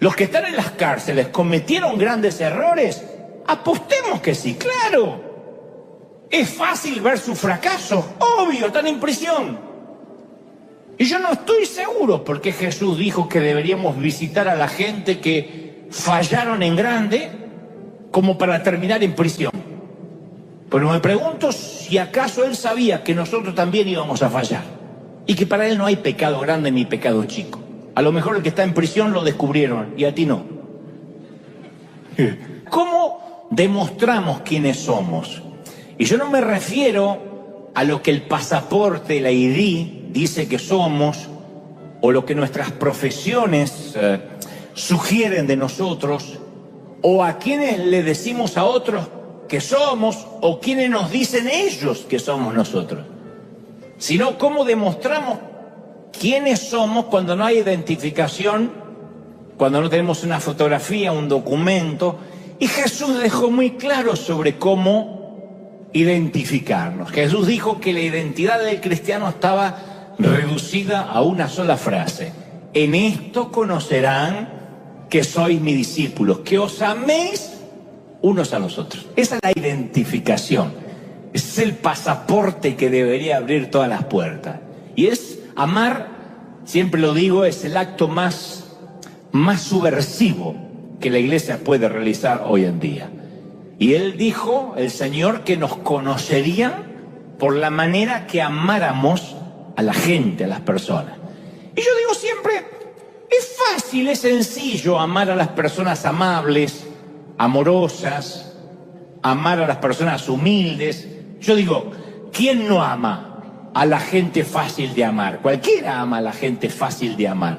Los que están en las cárceles cometieron grandes errores. Apostemos que sí, claro. Es fácil ver su fracaso, obvio, están en prisión. Y yo no estoy seguro porque Jesús dijo que deberíamos visitar a la gente que fallaron en grande como para terminar en prisión. Pero me pregunto si acaso él sabía que nosotros también íbamos a fallar y que para él no hay pecado grande ni pecado chico. A lo mejor el que está en prisión lo descubrieron y a ti no. ¿Cómo demostramos quiénes somos? Y yo no me refiero a lo que el pasaporte, la ID, dice que somos, o lo que nuestras profesiones sugieren de nosotros, o a quienes le decimos a otros que somos, o quienes nos dicen ellos que somos nosotros, sino cómo demostramos quiénes somos cuando no hay identificación, cuando no tenemos una fotografía, un documento. Y Jesús dejó muy claro sobre cómo identificarnos. Jesús dijo que la identidad del cristiano estaba reducida a una sola frase: en esto conocerán que sois mis discípulos, que os améis unos a los otros. Esa es la identificación, es el pasaporte que debería abrir todas las puertas. Y es amar, siempre lo digo, es el acto más subversivo que la iglesia puede realizar hoy en día. Y él dijo, el Señor, que nos conocerían por la manera que amáramos a la gente, a las personas. Y yo digo siempre, es fácil, es sencillo amar a las personas amables, amorosas, amar a las personas humildes. Yo digo, ¿quién no ama a la gente fácil de amar? Cualquiera ama a la gente fácil de amar.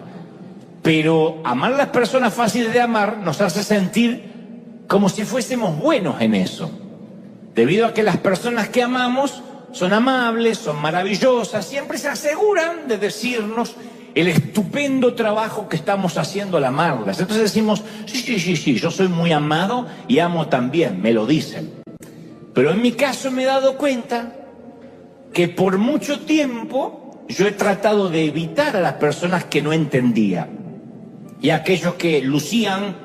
Pero amar a las personas fáciles de amar nos hace sentir como si fuésemos buenos en eso. Debido a que las personas que amamos son amables, son maravillosas, siempre se aseguran de decirnos el estupendo trabajo que estamos haciendo al amarlas. Entonces decimos, sí, yo soy muy amado y amo también, me lo dicen. Pero en mi caso me he dado cuenta que por mucho tiempo yo he tratado de evitar a las personas que no entendía. Y aquellos que lucían,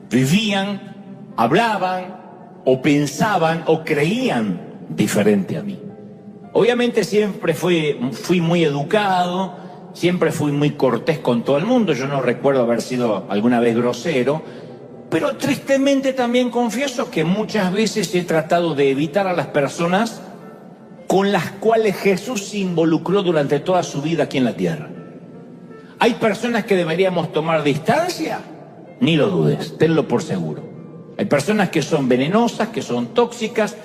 vivían, hablaban o pensaban o creían diferente a mí. Obviamente siempre fui muy educado, siempre fui muy cortés con todo el mundo. Yo no recuerdo haber sido alguna vez grosero, pero tristemente también confieso que muchas veces he tratado de evitar a las personas con las cuales Jesús se involucró durante toda su vida aquí en la tierra. ¿Hay personas que deberíamos tomar distancia? Ni lo dudes, tenlo por seguro. Hay personas que son venenosas, que son tóxicas,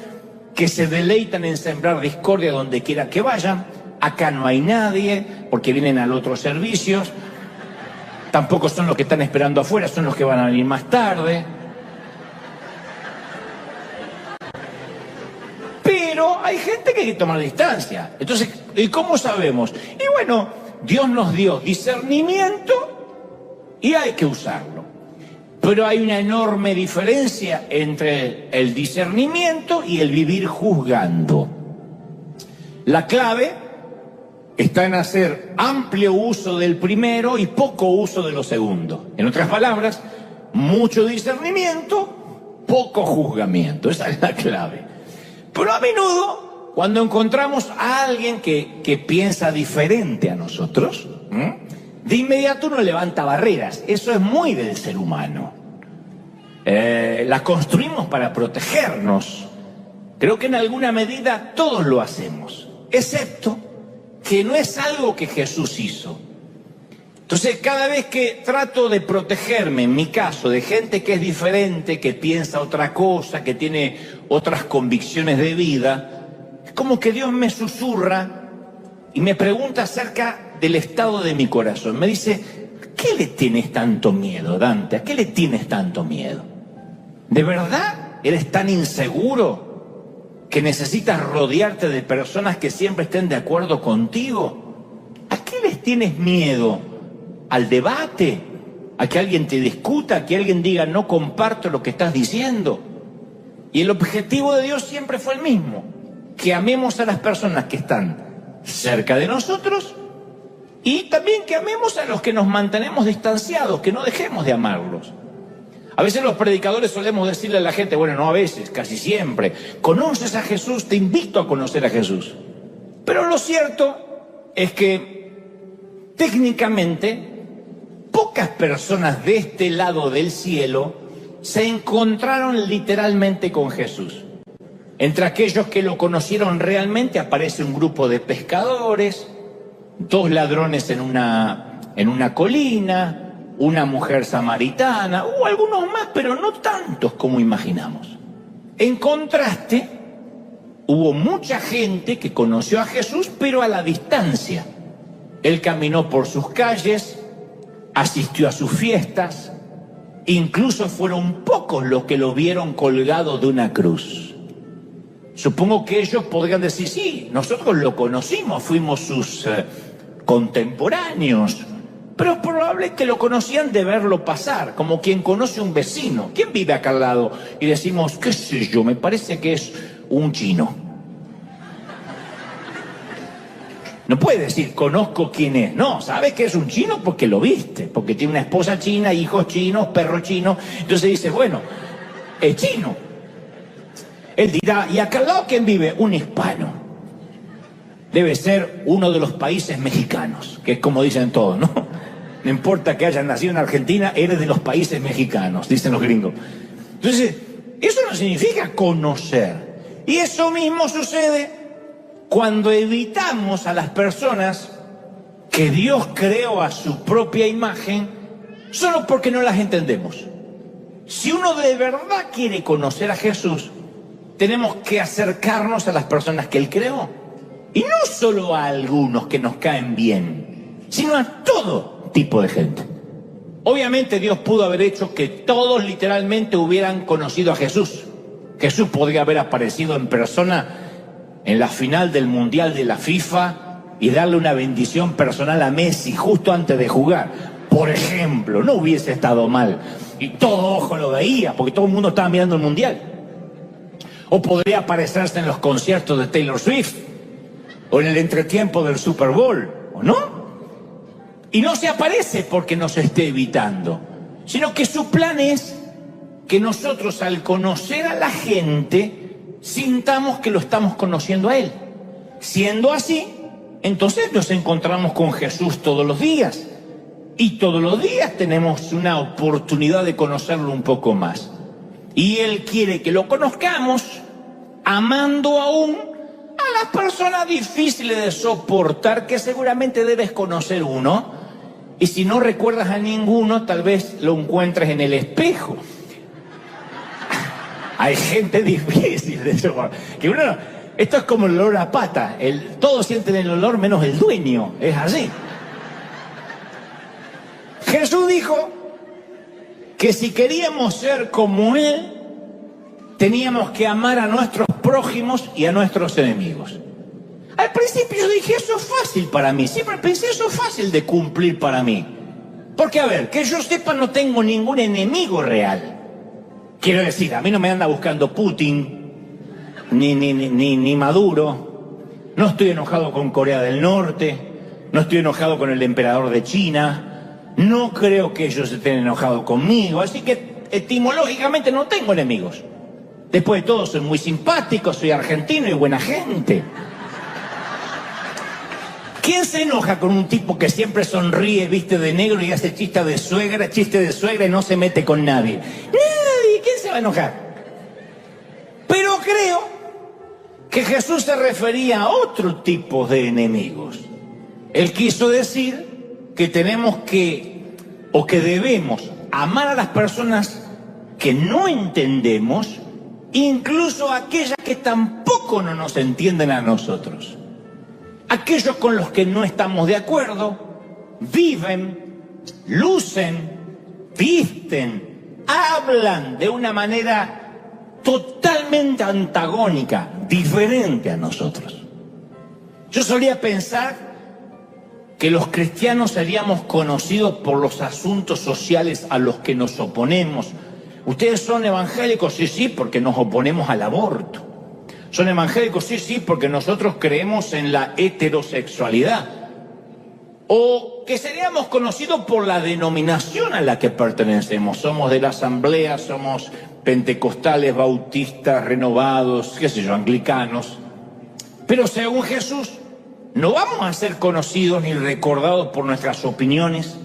que se deleitan en sembrar discordia donde quiera que vayan. Acá no hay nadie, porque vienen al otro servicio. Tampoco son los que están esperando afuera, son los que van a venir más tarde. Pero hay gente que hay que tomar distancia. Entonces, ¿y cómo sabemos? Y bueno, Dios nos dio discernimiento y hay que usarlo. Pero hay una enorme diferencia entre el discernimiento y el vivir juzgando. La clave está en hacer amplio uso del primero y poco uso de lo segundo. En otras palabras, mucho discernimiento, poco juzgamiento. Esa es la clave. Pero a menudo, cuando encontramos a alguien que piensa diferente a nosotros, de inmediato uno levanta barreras. Eso es muy del ser humano. Las construimos para protegernos. Creo que en alguna medida todos lo hacemos, excepto que no es algo que Jesús hizo. Entonces, cada vez que trato de protegerme, en mi caso, de gente que es diferente, que piensa otra cosa, que tiene otras convicciones de vida, es como que Dios me susurra y me pregunta acerca del estado de mi corazón. Me dice, ¿qué le tienes tanto miedo, Dante? ¿A qué le tienes tanto miedo? ¿De verdad eres tan inseguro que necesitas rodearte de personas que siempre estén de acuerdo contigo? ¿A qué les tienes miedo? ¿Al debate? ¿A que alguien te discuta? ¿A que alguien diga no comparto lo que estás diciendo? Y el objetivo de Dios siempre fue el mismo, que amemos a las personas que están cerca de nosotros y también que amemos a los que nos mantenemos distanciados, que no dejemos de amarlos. A veces los predicadores solemos decirle a la gente, bueno, no a veces, casi siempre, ¿conoces a Jesús? Te invito a conocer a Jesús. Pero lo cierto es que técnicamente pocas personas de este lado del cielo se encontraron literalmente con Jesús. Entre aquellos que lo conocieron realmente aparece un grupo de pescadores, 2 ladrones en una colina, una mujer samaritana, o algunos más, pero no tantos como imaginamos. En contraste, hubo mucha gente que conoció a Jesús, pero a la distancia. Él caminó por sus calles, asistió a sus fiestas, incluso fueron pocos los que lo vieron colgado de una cruz. Supongo que ellos podrían decir, sí, nosotros lo conocimos, fuimos sus contemporáneos, pero es probable que lo conocían de verlo pasar, como quien conoce un vecino. ¿Quién vive acá al lado? Y decimos, qué sé yo, me parece que es un chino. No puede decir, conozco quién es. No, sabes que es un chino porque lo viste, porque tiene una esposa china, hijos chinos, perro chino. Entonces dice, bueno, es chino. Él dirá, ¿y acá al lado quién vive? Un hispano. Debe ser uno de los países mexicanos, que es como dicen todos, ¿no? No importa que hayan nacido en Argentina, eres de los países mexicanos, dicen los gringos. Entonces, eso no significa conocer. Y eso mismo sucede cuando evitamos a las personas que Dios creó a su propia imagen solo porque no las entendemos. Si uno de verdad quiere conocer a Jesús, tenemos que acercarnos a las personas que Él creó. Y no solo a algunos que nos caen bien, sino a todo tipo de gente. Obviamente Dios pudo haber hecho que todos literalmente hubieran conocido a Jesús. Jesús podría haber aparecido en persona en la final del Mundial de la FIFA y darle una bendición personal a Messi justo antes de jugar. Por ejemplo, no hubiese estado mal. Y todo ojo lo veía, porque todo el mundo estaba mirando el Mundial. O podría aparecerse en los conciertos de Taylor Swift, o en el entretiempo del Super Bowl, ¿o no? Y no se aparece porque nos esté evitando, sino que su plan es que nosotros, al conocer a la gente, sintamos que lo estamos conociendo a Él. Siendo así, entonces nos encontramos con Jesús todos los días. Y todos los días tenemos una oportunidad de conocerlo un poco más. Y Él quiere que lo conozcamos amando aún a las personas difíciles de soportar, que seguramente debes conocer uno. Y si no recuerdas a ninguno, tal vez lo encuentres en el espejo. Hay gente difícil de soportar. Que uno, esto es como el olor a pata. Todos sienten el olor menos el dueño. Es así. Jesús dijo que si queríamos ser como Él, teníamos que amar a nuestros prójimos y a nuestros enemigos. Al principio yo dije, eso es fácil para mí. Siempre pensé, eso es fácil de cumplir para mí. Porque, a ver, que yo sepa, no tengo ningún enemigo real. Quiero decir, a mí no me anda buscando Putin, ni Maduro. No estoy enojado con Corea del Norte. No estoy enojado con el emperador de China. No creo que ellos estén enojados conmigo. Así que, etimológicamente, no tengo enemigos. Después de todo, soy muy simpático, soy argentino y buena gente. ¿Quién se enoja con un tipo que siempre sonríe, viste de negro y hace chiste de suegra y no se mete con nadie? Nadie. ¿Quién se va a enojar? Pero creo que Jesús se refería a otro tipo de enemigos. Él quiso decir que tenemos que, o que debemos, amar a las personas que no entendemos, incluso aquellas que tampoco no nos entienden a nosotros. Aquellos con los que no estamos de acuerdo, viven, lucen, visten, hablan de una manera totalmente antagónica, diferente a nosotros. Yo solía pensar que los cristianos seríamos conocidos por los asuntos sociales a los que nos oponemos. ¿Ustedes son evangélicos? Sí, sí, porque nos oponemos al aborto. ¿Son evangélicos? Sí, sí, porque nosotros creemos en la heterosexualidad. O que seríamos conocidos por la denominación a la que pertenecemos. Somos de la asamblea, somos pentecostales, bautistas, renovados, qué sé yo, anglicanos. Pero según Jesús, no vamos a ser conocidos ni recordados por nuestras opiniones,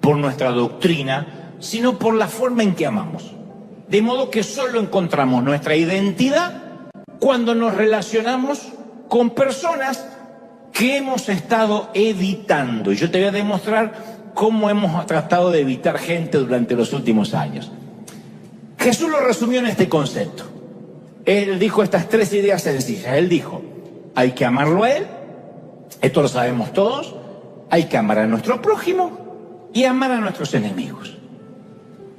por nuestra doctrina, sino por la forma en que amamos. De modo que solo encontramos nuestra identidad cuando nos relacionamos con personas que hemos estado evitando. Y yo te voy a demostrar cómo hemos tratado de evitar gente durante los últimos años. Jesús lo resumió en este concepto. Él dijo estas tres ideas sencillas. Él dijo, hay que amarlo a Él, esto lo sabemos todos, hay que amar a nuestro prójimo y amar a nuestros enemigos.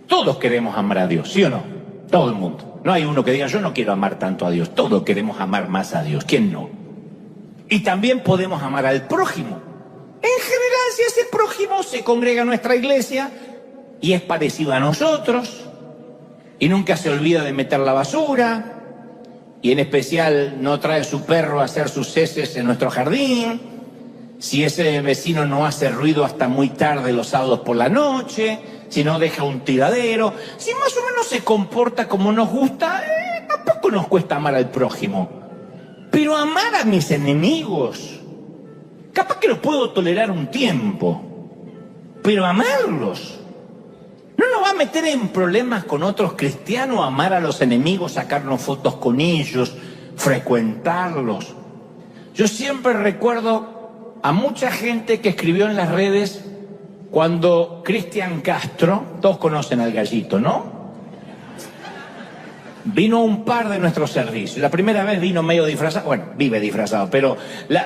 Todos queremos amar a Dios, ¿sí o no? Todo el mundo. No hay uno que diga, yo no quiero amar tanto a Dios. Todos queremos amar más a Dios. ¿Quién no? Y también podemos amar al prójimo. En general, si ese prójimo se congrega en nuestra iglesia y es parecido a nosotros y nunca se olvida de meter la basura y en especial no trae su perro a hacer sus heces en nuestro jardín, si ese vecino no hace ruido hasta muy tarde los sábados por la noche, si no deja un tiradero, si más o menos se comporta como nos gusta, tampoco nos cuesta amar al prójimo. Pero amar a mis enemigos, capaz que los puedo tolerar un tiempo, pero amarlos, ¿no nos va a meter en problemas con otros cristianos amar a los enemigos, sacarnos fotos con ellos, frecuentarlos? Yo siempre recuerdo a mucha gente que escribió en las redes cuando Cristian Castro, todos conocen al gallito, ¿no? Vino a un par de nuestros servicios. La primera vez vino medio disfrazado, bueno, vive disfrazado, pero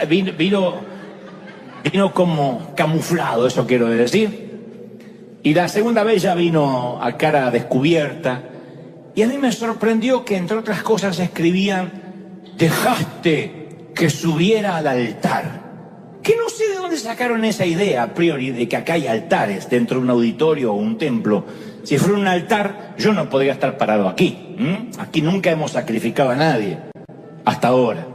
vino como camuflado, eso quiero decir. Y la segunda vez ya vino a cara descubierta. Y a mí me sorprendió que, entre otras cosas, escribían: dejaste que subiera al altar. Que no sé de dónde sacaron esa idea a priori de que acá hay altares dentro de un auditorio o un templo. Si fuera un altar, yo no podría estar parado aquí. Aquí nunca hemos sacrificado a nadie. Hasta ahora.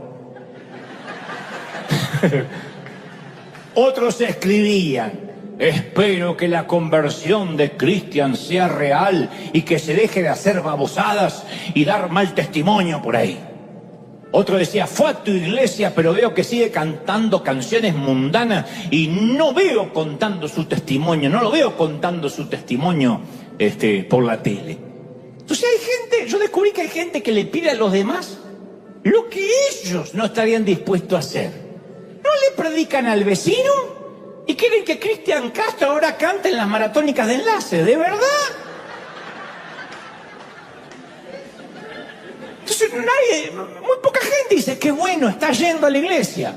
Otros escribían: espero que la conversión de Cristian sea real y que se deje de hacer babosadas y dar mal testimonio por ahí. Otro decía: fue a tu iglesia, pero veo que sigue cantando canciones mundanas y no veo contando su testimonio, no lo veo contando su testimonio por la tele. Entonces hay gente, yo descubrí que hay gente que le pide a los demás lo que ellos no estarían dispuestos a hacer. ¿No le predican al vecino y quieren que Cristian Castro ahora cante en las maratónicas de Enlace? ¿De verdad? Entonces muy poca gente dice: qué bueno, está yendo a la iglesia.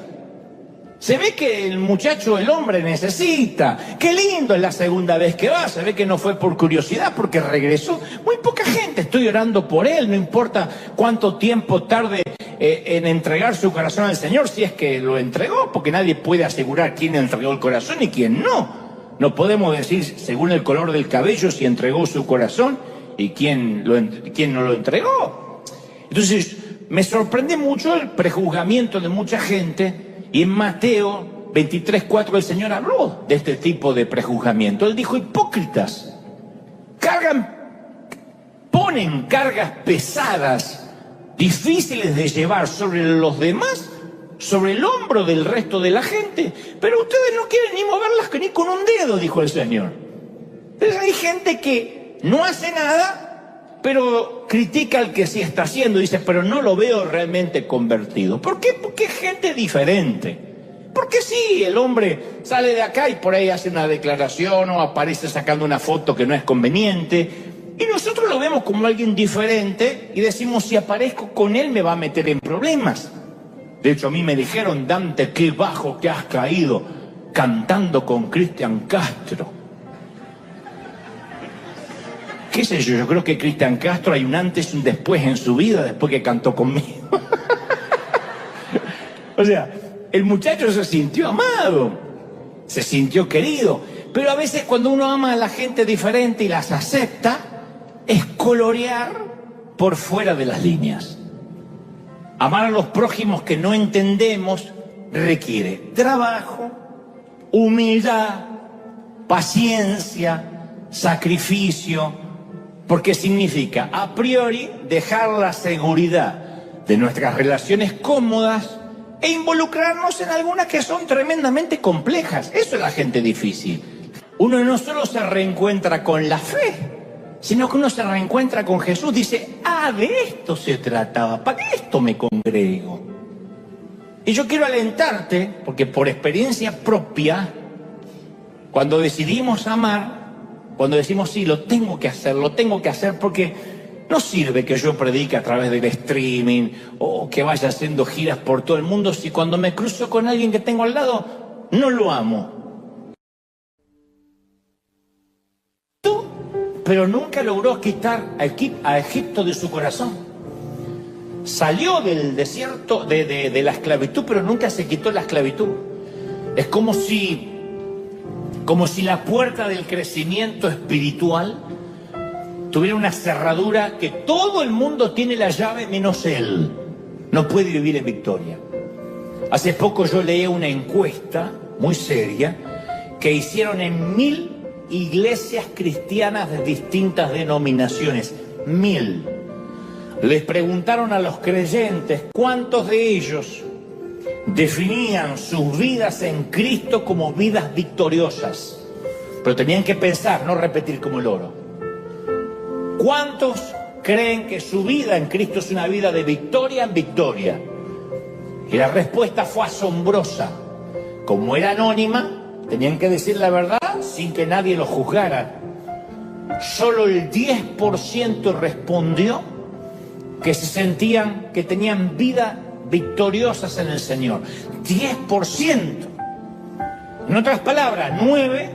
Se ve que el muchacho, el hombre, necesita. Qué lindo, es la segunda vez que va. Se ve que no fue por curiosidad, porque regresó. Muy poca gente, estoy orando por él, no importa cuánto tiempo tarde en entregar su corazón al Señor, si es que lo entregó, porque nadie puede asegurar quién entregó el corazón y quién no. No podemos decir según el color del cabello si entregó su corazón y quién no lo entregó. Entonces, me sorprende mucho el prejuzgamiento de mucha gente, y en Mateo 23:4 el Señor habló de este tipo de prejuzgamiento. Él dijo: hipócritas, ponen cargas pesadas, difíciles de llevar sobre los demás, sobre el hombro del resto de la gente, pero ustedes no quieren ni moverlas ni con un dedo, dijo el Señor. Entonces hay gente que no hace nada, pero critica al que sí está haciendo. Dice: pero no lo veo realmente convertido. ¿Por qué? Porque es gente diferente. Porque sí, el hombre sale de acá y por ahí hace una declaración o aparece sacando una foto que no es conveniente, y nosotros lo vemos como alguien diferente y decimos: si aparezco con él me va a meter en problemas. De hecho, a mí me dijeron: Dante, qué bajo que has caído cantando con Cristian Castro. ¿Qué sé yo? Yo creo que Cristian Castro hay un antes y un después en su vida, después que cantó conmigo. O sea, el muchacho se sintió amado, se sintió querido, pero a veces cuando uno ama a la gente diferente y las acepta, es colorear por fuera de las líneas. Amar a los prójimos que no entendemos requiere trabajo, humildad, paciencia, sacrificio, porque significa, a priori, dejar la seguridad de nuestras relaciones cómodas e involucrarnos en algunas que son tremendamente complejas. Eso es la gente difícil. Uno no solo se reencuentra con la fe, sino que uno se reencuentra con Jesús. Dice: de esto se trataba, ¿para esto me congrego? Y yo quiero alentarte, porque por experiencia propia, cuando decidimos amar, cuando decimos: sí, lo tengo que hacer, porque no sirve que yo predique a través del streaming o que vaya haciendo giras por todo el mundo si cuando me cruzo con alguien que tengo al lado no lo amo. Pero nunca logró quitar a Egipto de su corazón. Salió del desierto, de la esclavitud, pero nunca se quitó la esclavitud. Es como si la puerta del crecimiento espiritual tuviera una cerradura que todo el mundo tiene la llave menos él. no puede vivir en victoria. Hace poco yo leí una encuesta muy seria que hicieron en 1000 iglesias cristianas de distintas denominaciones. 1000. Les preguntaron a los creyentes cuántos de ellos definían sus vidas en Cristo como vidas victoriosas. Pero tenían que pensar, no repetir como el oro. ¿Cuántos creen que su vida en Cristo es una vida de victoria en victoria? Y la respuesta fue asombrosa. Como era anónima, tenían que decir la verdad sin que nadie los juzgara. Solo el 10% respondió que se sentían que tenían vida victoriosas en el Señor. 10%. En otras palabras, 9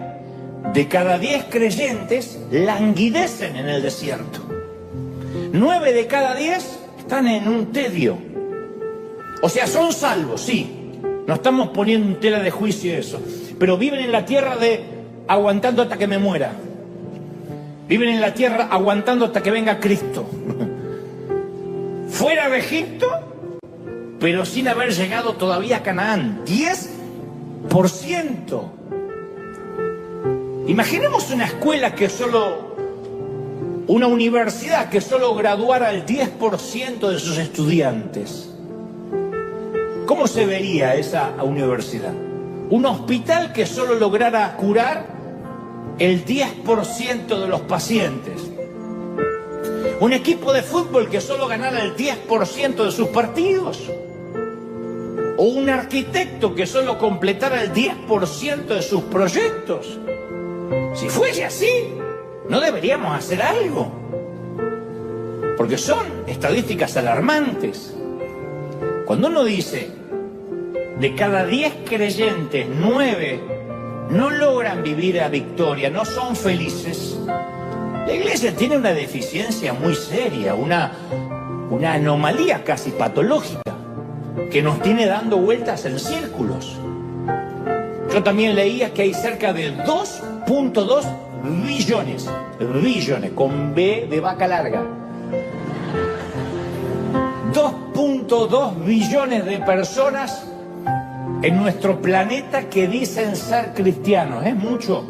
de cada 10 creyentes languidecen en el desierto. 9 de cada 10 están en un tedio. O sea, son salvos, sí. No estamos poniendo en tela de juicio eso. Pero viven en la tierra de aguantando hasta que me muera. Viven en la tierra aguantando hasta que venga Cristo. Fuera de Egipto, pero sin haber llegado todavía a Canaán. 10%. Imaginemos una escuela que solo, una universidad que solo graduara el 10% de sus estudiantes. ¿Cómo se vería esa universidad? Un hospital que solo lograra curar el 10% de los pacientes. Un equipo de fútbol que solo ganara el 10% de sus partidos. O un arquitecto que solo completara el 10% de sus proyectos. Si fuese así, no deberíamos hacer algo. Porque son estadísticas alarmantes. Cuando uno dice, de cada 10 creyentes, 9 no logran vivir a victoria, no son felices, la iglesia tiene una deficiencia muy seria, una anomalía casi patológica, que nos tiene dando vueltas en círculos. Yo también leía que hay cerca de 2.2 billones, con B de vaca larga, 2.2 billones de personas en nuestro planeta que dicen ser cristianos. Es mucho.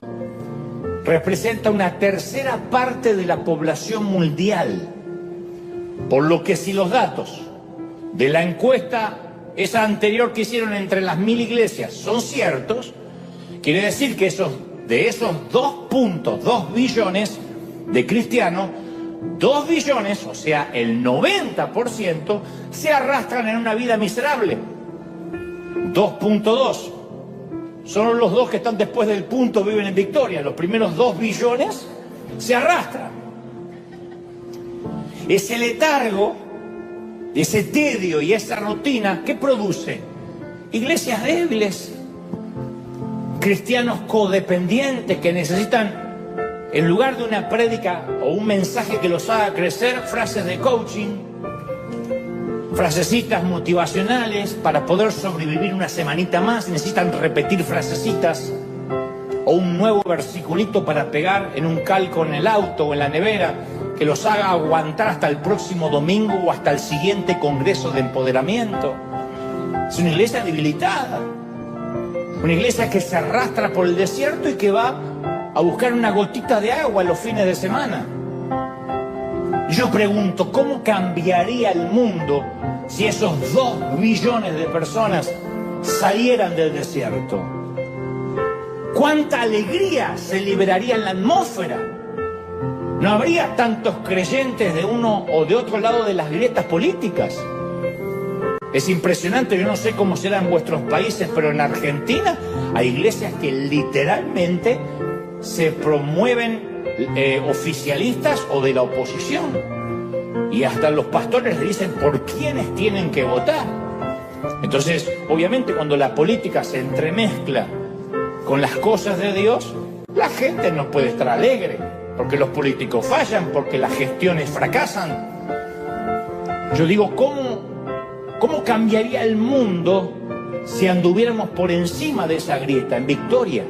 Representa una tercera parte de la población mundial. Por lo que si los datos de la encuesta, esa anterior que hicieron entre las 1000 iglesias, son ciertos, quiere decir que de esos 2.2 billones de cristianos, 2 billones, o sea, el 90%, se arrastran en una vida miserable. 2.2. Solo los 2 que están después del punto viven en victoria. Los primeros 2 billones se arrastran. Ese letargo, ese tedio y esa rutina, ¿qué produce? Iglesias débiles, cristianos codependientes que necesitan, en lugar de una prédica o un mensaje que los haga crecer, frases de coaching, frasecitas motivacionales para poder sobrevivir una semanita más. Necesitan repetir frasecitas o un nuevo versiculito para pegar en un calco en el auto o en la nevera que los haga aguantar hasta el próximo domingo o hasta el siguiente congreso de empoderamiento. Es una iglesia debilitada, una iglesia que se arrastra por el desierto y que va a buscar una gotita de agua los fines de semana. Yo pregunto, ¿cómo cambiaría el mundo si esos 2 billones de personas salieran del desierto? ¿Cuánta alegría se liberaría en la atmósfera? No habría tantos creyentes de uno o de otro lado de las grietas políticas. Es impresionante, yo no sé cómo será en vuestros países, pero en Argentina hay iglesias que literalmente se promueven oficialistas o de la oposición. Y hasta los pastores le dicen por quiénes tienen que votar. Entonces, obviamente, cuando la política se entremezcla con las cosas de Dios, la gente no puede estar alegre, porque los políticos fallan, porque las gestiones fracasan. Yo digo, ¿cómo cambiaría el mundo si anduviéramos por encima de esa grieta, en victoria?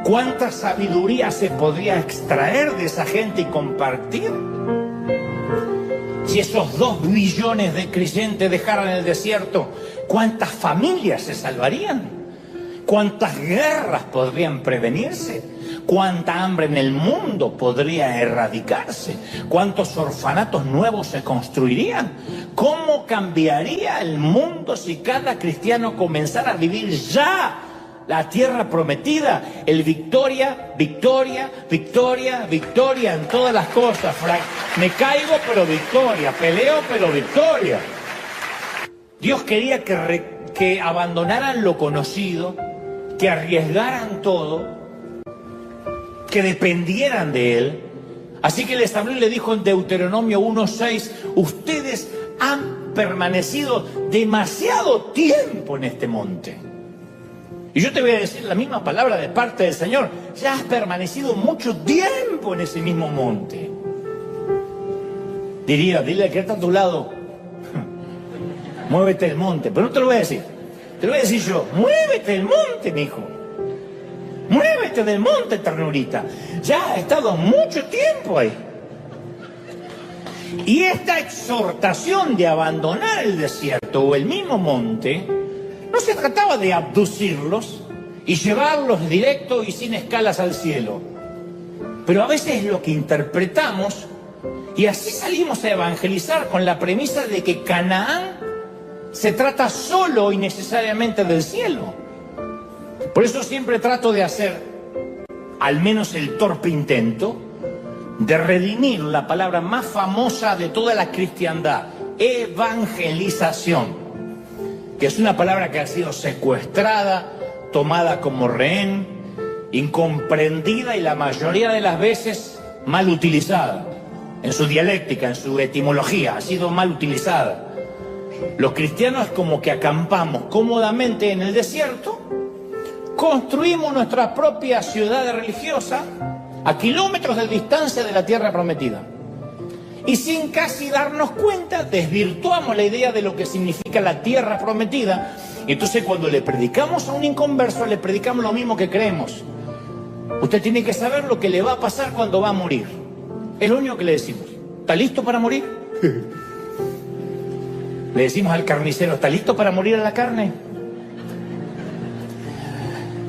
¿Cuánta sabiduría se podría extraer de esa gente y compartir? Si esos 2 billones de creyentes dejaran el desierto, ¿cuántas familias se salvarían? ¿Cuántas guerras podrían prevenirse? ¿Cuánta hambre en el mundo podría erradicarse? ¿Cuántos orfanatos nuevos se construirían? ¿Cómo cambiaría el mundo si cada cristiano comenzara a vivir ya la tierra prometida? El victoria, victoria, victoria, victoria en todas las cosas, Frank. Me caigo, pero victoria. Peleo, pero victoria. Dios quería que abandonaran lo conocido, que arriesgaran todo, que dependieran de Él. Así que les habló y le dijo en Deuteronomio 1:6, ustedes han permanecido demasiado tiempo en este monte. Y yo te voy a decir la misma palabra de parte del Señor. Ya has permanecido mucho tiempo en ese mismo monte. Dile al que está a tu lado, muévete el monte. Pero no te lo voy a decir. Te lo voy a decir yo, muévete el monte, mijo. Muévete del monte, ternurita. Ya ha estado mucho tiempo ahí. Y esta exhortación de abandonar el desierto o el mismo monte, no se trataba de abducirlos y llevarlos directo y sin escalas al cielo. Pero a veces es lo que interpretamos y así salimos a evangelizar con la premisa de que Canaán se trata solo y necesariamente del cielo. Por eso siempre trato de hacer, al menos el torpe intento, de redimir la palabra más famosa de toda la cristiandad, evangelización, que es una palabra que ha sido secuestrada, tomada como rehén, incomprendida y la mayoría de las veces mal utilizada. En su dialéctica, en su etimología, ha sido mal utilizada. Los cristianos como que acampamos cómodamente en el desierto, construimos nuestra propia ciudad religiosa a kilómetros de distancia de la tierra prometida. Y sin casi darnos cuenta, desvirtuamos la idea de lo que significa la tierra prometida. Y entonces cuando le predicamos a un inconverso, le predicamos lo mismo que creemos. Usted tiene que saber lo que le va a pasar cuando va a morir. Es lo único que le decimos. ¿Está listo para morir? Le decimos al carnicero, ¿está listo para morir a la carne?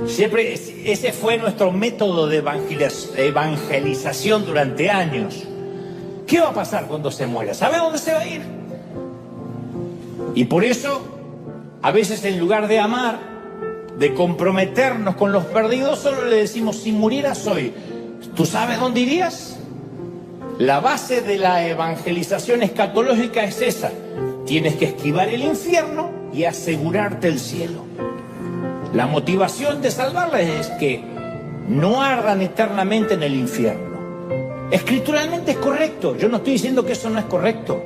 Siempre ese fue nuestro método de evangelización durante años. ¿Qué va a pasar cuando se muera? ¿Sabe dónde se va a ir? Y por eso, a veces en lugar de amar, de comprometernos con los perdidos, solo le decimos, si murieras hoy, ¿tú sabes dónde irías? La base de la evangelización escatológica es esa. Tienes que esquivar el infierno y asegurarte el cielo. La motivación de salvarles es que no ardan eternamente en el infierno. Escrituralmente es correcto. Yo no estoy diciendo que eso no es correcto.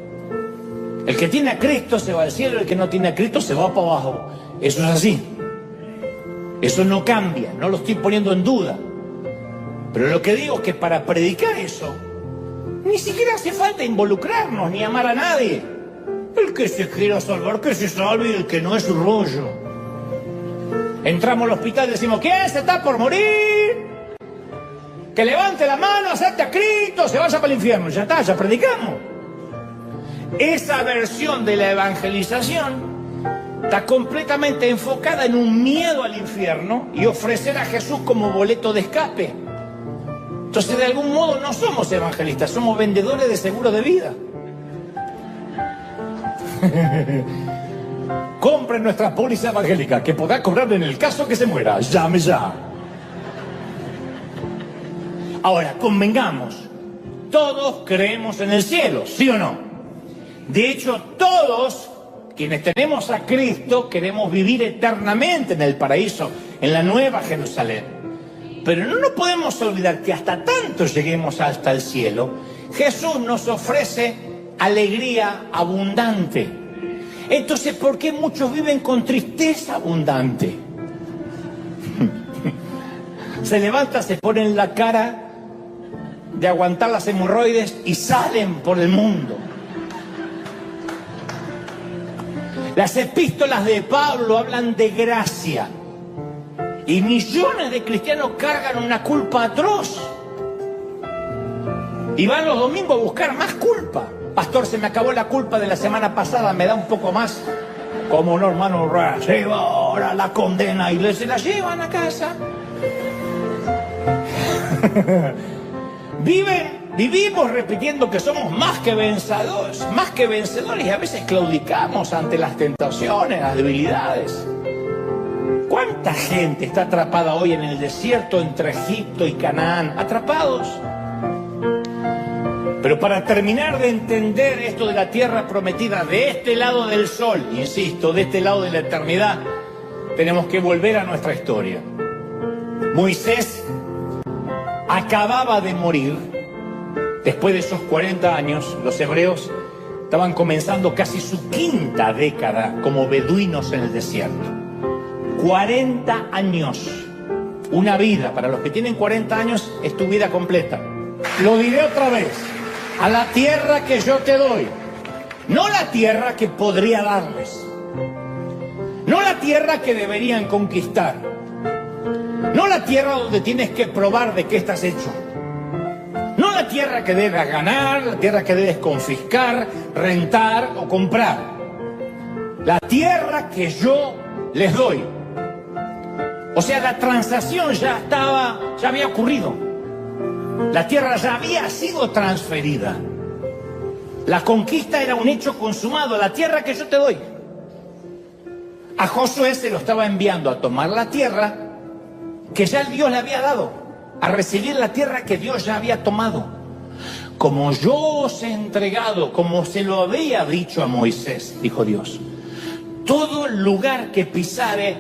El que tiene a Cristo se va al cielo, el que no tiene a Cristo se va para abajo. Eso es así. Eso no cambia, no lo estoy poniendo en duda. Pero lo que digo es que para predicar eso, ni siquiera hace falta involucrarnos ni amar a nadie. El que se quiera salvar, que se salve, y el que no es su rollo. Entramos al hospital y decimos, ¿quién se está por morir? Que levante la mano, acepte a Cristo, se vaya para el infierno. Ya está, ya predicamos. Esa versión de la evangelización está completamente enfocada en un miedo al infierno y ofrecer a Jesús como boleto de escape. Entonces, de algún modo no somos evangelistas, somos vendedores de seguro de vida. Compren nuestra póliza evangélica, que podrá cobrar en el caso que se muera. Llame ya. Ahora, convengamos, todos creemos en el cielo, ¿sí o no? De hecho, todos quienes tenemos a Cristo queremos vivir eternamente en el paraíso, en la nueva Jerusalén. Pero no nos podemos olvidar que hasta tanto lleguemos hasta el cielo, Jesús nos ofrece alegría abundante. Entonces, ¿por qué muchos viven con tristeza abundante? Se levantan, se ponen la cara de aguantar las hemorroides y salen por el mundo. Las epístolas de Pablo hablan de gracia. Y millones de cristianos cargan una culpa atroz. Y van los domingos a buscar más culpa. pastor, se me acabó la culpa de la semana pasada, ¿me da un poco más? Como no, hermano, lleva ahora la condena y se la llevan a casa. Vivimos repitiendo que somos más que vencedores, y a veces claudicamos ante las tentaciones, las debilidades. ¿Cuánta gente está atrapada hoy en el desierto entre Egipto y Canaán? Atrapados. Pero para terminar de entender esto de la tierra prometida, de este lado del sol, insisto, de este lado de la eternidad, tenemos que volver a nuestra historia. Moisés acababa de morir. Después de esos 40 años, los hebreos estaban comenzando casi su quinta década como beduinos en el desierto. 40 años. Una vida. Para los que tienen 40 años es tu vida completa. Lo diré otra vez. A la tierra que yo te doy. No la tierra que podría darles. No la tierra que deberían conquistar. No la tierra donde tienes que probar de qué estás hecho. No la tierra que debes ganar, la tierra que debes confiscar, rentar o comprar. La tierra que yo les doy. O sea, la transacción ya había ocurrido. La tierra ya había sido transferida. La conquista era un hecho consumado, la tierra que yo te doy. A Josué se lo estaba enviando a tomar la tierra que ya Dios le había dado, a recibir la tierra que Dios ya había tomado. Como yo os he entregado, como se lo había dicho a Moisés, dijo Dios, todo lugar que pisare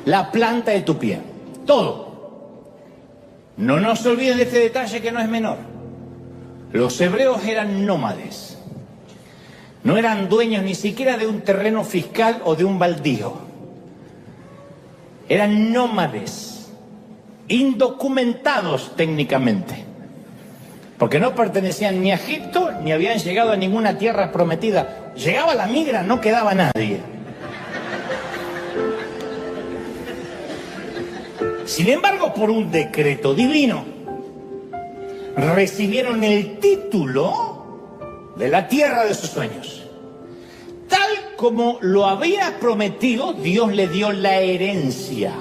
la planta de tu pie, todo. No nos olviden de este detalle que no es menor. Los hebreos eran nómades. No eran dueños ni siquiera de un terreno fiscal o de un baldío. Eran nómades, indocumentados técnicamente, porque no pertenecían ni a Egipto ni habían llegado a ninguna tierra prometida. Llegaba la migra, no quedaba nadie. Sin embargo, por un decreto divino, recibieron el título de la tierra de sus sueños. Tal como lo había prometido, Dios le dio la herencia.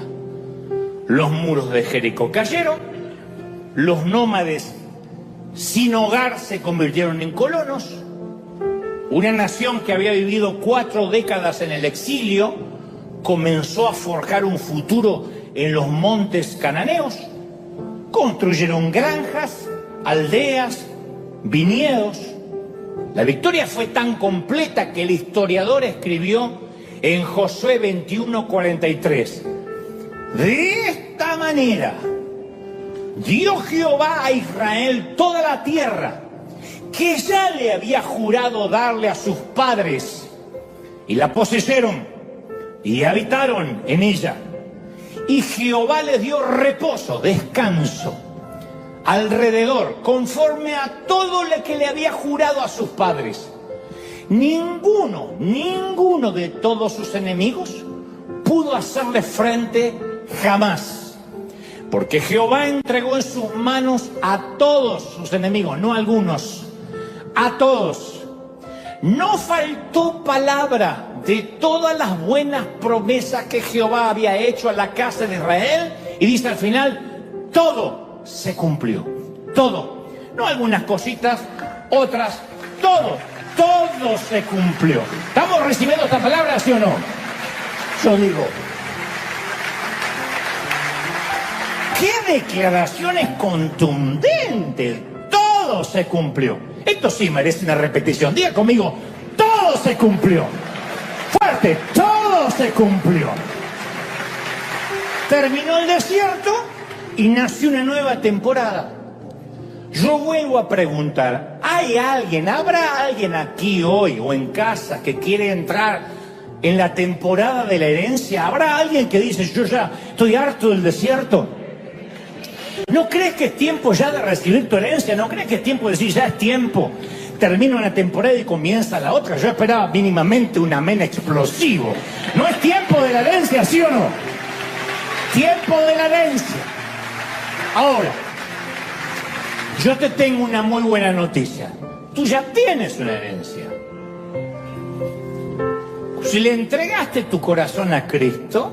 Los muros de Jericó cayeron, los nómades sin hogar se convirtieron en colonos, una nación que había vivido 4 décadas en el exilio comenzó a forjar un futuro en los montes cananeos, construyeron granjas, aldeas, viñedos. La victoria fue tan completa que el historiador escribió en Josué 21:43. De esta manera dio Jehová a Israel toda la tierra que ya le había jurado darle a sus padres, y la poseyeron y habitaron en ella. Y Jehová les dio reposo, descanso, alrededor, conforme a todo lo que le había jurado a sus padres. Ninguno de todos sus enemigos pudo hacerle frente jamás, porque Jehová entregó en sus manos a todos sus enemigos, no a algunos, a todos. No faltó palabra de todas las buenas promesas que Jehová había hecho a la casa de Israel, y dice al final, todo se cumplió, todo. No algunas cositas, otras, todo se cumplió. ¿Estamos recibiendo esta palabra, sí o no? Yo digo, ¡qué declaraciones contundentes! Todo se cumplió. Esto sí merece una repetición. Diga conmigo, todo se cumplió. Fuerte, todo se cumplió. Terminó el desierto y nació una nueva temporada. Yo vuelvo a preguntar, ¿habrá alguien aquí hoy o en casa que quiere entrar en la temporada de la herencia? ¿Habrá alguien que dice, yo ya estoy harto del desierto? ¿No crees que es tiempo ya de recibir tu herencia? ¿No crees que es tiempo de decir, ya es tiempo? Termina una temporada y comienza la otra. Yo esperaba mínimamente un amén explosivo. ¿No es tiempo de la herencia, sí o no? Tiempo de la herencia. Ahora, yo te tengo una muy buena noticia. Tú ya tienes una herencia. Si le entregaste tu corazón a Cristo,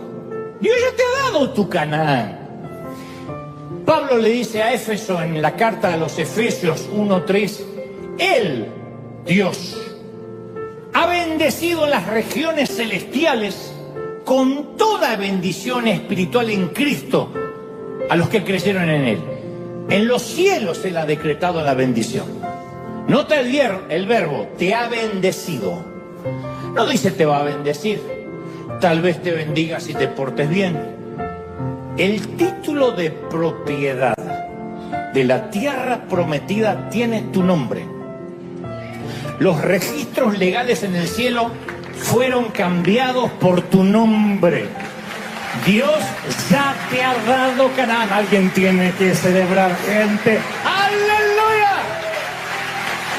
Dios ya te ha dado tu Canaán. Pablo le dice a Éfeso en la carta a los Efesios 1:3, Él, Dios, ha bendecido las regiones celestiales con toda bendición espiritual en Cristo a los que creyeron en Él. En los cielos Él ha decretado la bendición. Nota el verbo, te ha bendecido. No dice te va a bendecir. Tal vez te bendiga si te portes bien. El título de propiedad de la tierra prometida tiene tu nombre. Los registros legales en el cielo fueron cambiados por tu nombre. Dios ya te ha dado Canaán. Alguien tiene que celebrar, gente. ¡Aleluya!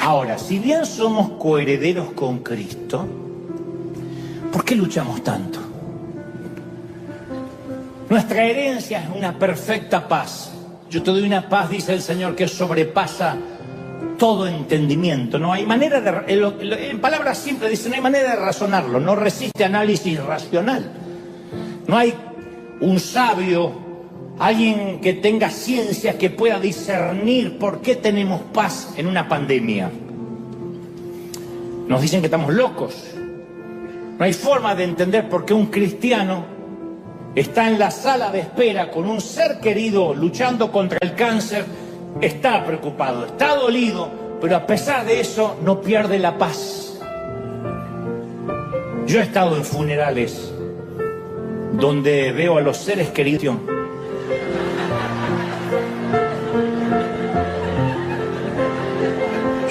Ahora, si bien somos coherederos con Cristo, ¿por qué luchamos tanto? Nuestra herencia es una perfecta paz. Yo te doy una paz, dice el Señor, que sobrepasa todo entendimiento. No hay manera de, en palabras simples dice, no hay manera de razonarlo, no resiste análisis racional. No hay un sabio, alguien que tenga ciencia que pueda discernir por qué tenemos paz en una pandemia. Nos dicen que estamos locos. No hay forma de entender por qué un cristiano está en la sala de espera con un ser querido luchando contra el cáncer, está preocupado, está dolido, pero a pesar de eso no pierde la paz. Yo he estado en funerales donde veo a los seres queridos.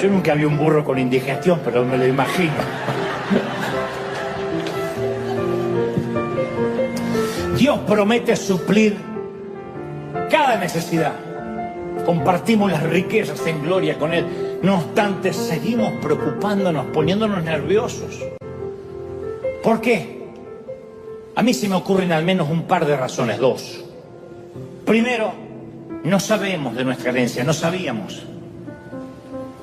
Yo nunca vi un burro con indigestión, pero me lo imagino. Dios promete suplir cada necesidad. Compartimos las riquezas en gloria con Él. No obstante, seguimos preocupándonos, poniéndonos nerviosos. ¿Por qué? A mí se me ocurren al menos un par de razones, dos. Primero, no sabemos de nuestra herencia, no sabíamos.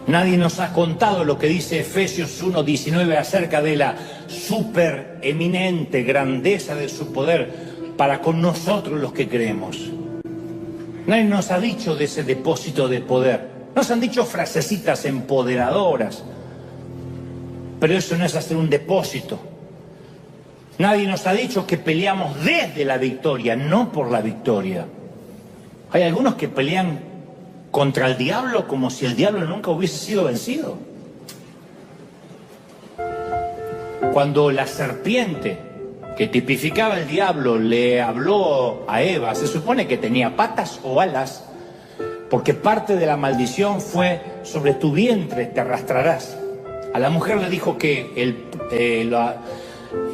Nadie nos ha contado lo que dice Efesios 1:19 acerca de la supereminente grandeza de su poder para con nosotros los que creemos. Nadie nos ha dicho de ese depósito de poder. Nos han dicho frasecitas empoderadoras, pero eso no es hacer un depósito. Nadie nos ha dicho que peleamos desde la victoria, no por la victoria. Hay algunos que pelean contra el diablo como si el diablo nunca hubiese sido vencido. Cuando la serpiente que tipificaba el diablo le habló a Eva, se supone que tenía patas o alas, porque parte de la maldición fue sobre tu vientre te arrastrarás. A la mujer le dijo que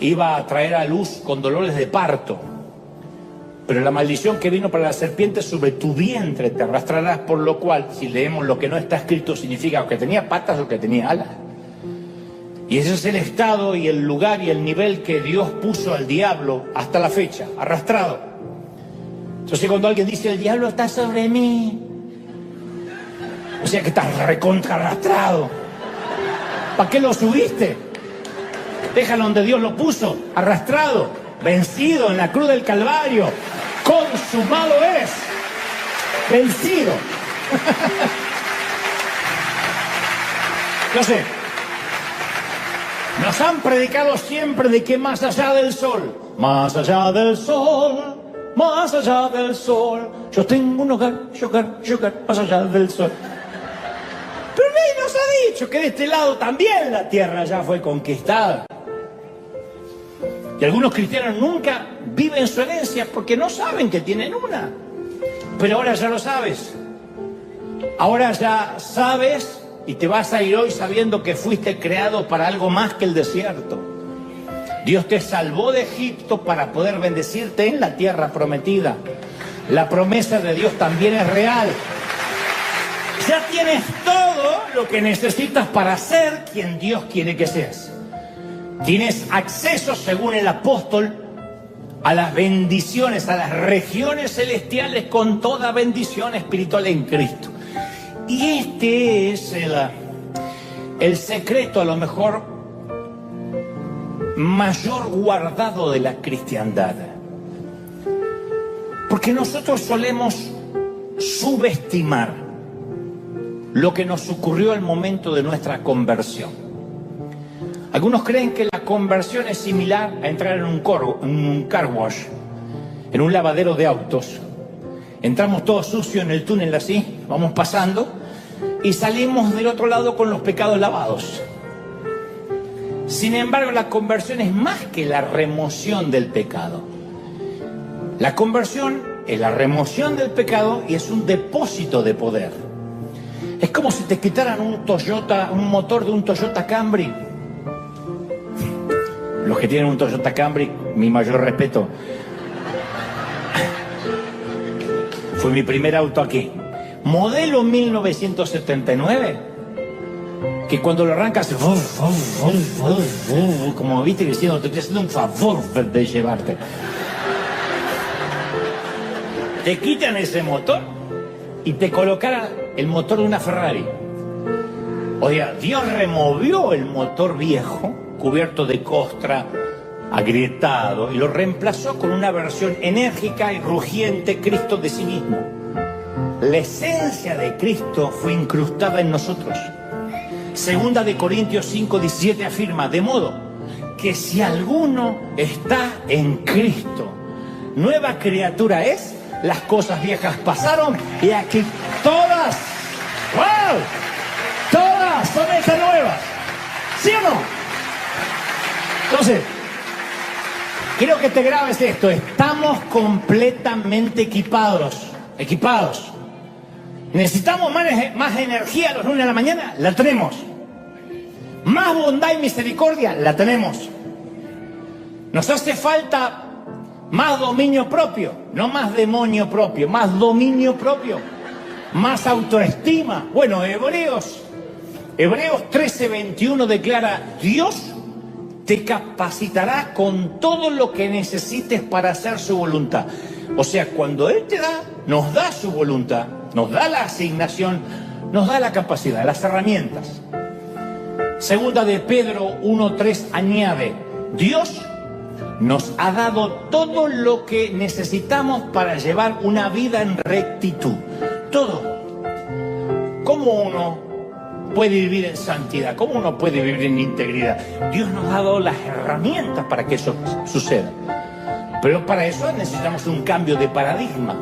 iba a traer a luz con dolores de parto, pero la maldición que vino para la serpiente sobre tu vientre te arrastrarás, por lo cual, si leemos lo que no está escrito, significa o que tenía patas o que tenía alas. Y ese es el estado y el lugar y el nivel que Dios puso al diablo hasta la fecha, arrastrado. Entonces cuando alguien dice, el diablo está sobre mí, o sea que estás recontra arrastrado. ¿Para qué lo subiste? Déjalo donde Dios lo puso, arrastrado, vencido en la cruz del Calvario. Consumado es, vencido. No sé. Nos han predicado siempre de que más allá del sol, más allá del sol, más allá del sol, yo tengo un hogar, más allá del sol. Pero nadie nos ha dicho que de este lado también la tierra ya fue conquistada. Y algunos cristianos nunca viven su herencia porque no saben que tienen una. Pero ahora ya lo sabes. Ahora ya sabes. Y te vas a ir hoy sabiendo que fuiste creado para algo más que el desierto. Dios te salvó de Egipto para poder bendecirte en la tierra prometida. La promesa de Dios también es real. Ya tienes todo lo que necesitas para ser quien Dios quiere que seas. Tienes acceso, según el apóstol, a las bendiciones, a las regiones celestiales con toda bendición espiritual en Cristo. Y este es el secreto a lo mejor mayor guardado de la cristiandad. Porque nosotros solemos subestimar lo que nos ocurrió al momento de nuestra conversión. Algunos creen que la conversión es similar a entrar en un car wash, en un lavadero de autos. Entramos todos sucios en el túnel así, vamos pasando y salimos del otro lado con los pecados lavados. Sin embargo, la conversión es más que la remoción del pecado. La conversión es la remoción del pecado y es un depósito de poder. Es como si te quitaran un motor de un Toyota Camry. Los que tienen un Toyota Camry, mi mayor respeto. Fue mi primer auto aquí. Modelo 1979. Que cuando lo arrancas, como viste diciendo, te estoy haciendo un favor de llevarte. Te quitan ese motor y te colocaran el motor de una Ferrari. O sea, Dios removió el motor viejo, cubierto de costra, agrietado, y lo reemplazó con una versión enérgica y rugiente, Cristo de sí mismo. La esencia de Cristo fue incrustada en nosotros. Segunda de Corintios 5:17 afirma, de modo que si alguno está en Cristo, nueva criatura es, las cosas viejas pasaron y aquí todas, ¡wow!, todas son hechas nuevas. ¿Sí o no? Entonces, quiero que te grabes esto, estamos completamente equipados. ¿Necesitamos más energía a los lunes de la mañana? La tenemos. ¿Más bondad y misericordia? La tenemos. Nos hace falta más dominio propio, no más demonio propio, más dominio propio, más autoestima. Bueno, Hebreos 13:21 declara, Dios te capacitará con todo lo que necesites para hacer su voluntad. O sea, cuando Él te da, nos da su voluntad, nos da la asignación, nos da la capacidad, las herramientas. Segunda de Pedro 1:3 añade, Dios nos ha dado todo lo que necesitamos para llevar una vida en rectitud. Todo. ¿Cómo uno puede vivir en santidad? ¿Cómo uno puede vivir en integridad? Dios nos ha dado las herramientas para que eso suceda. Pero para eso necesitamos un cambio de paradigma.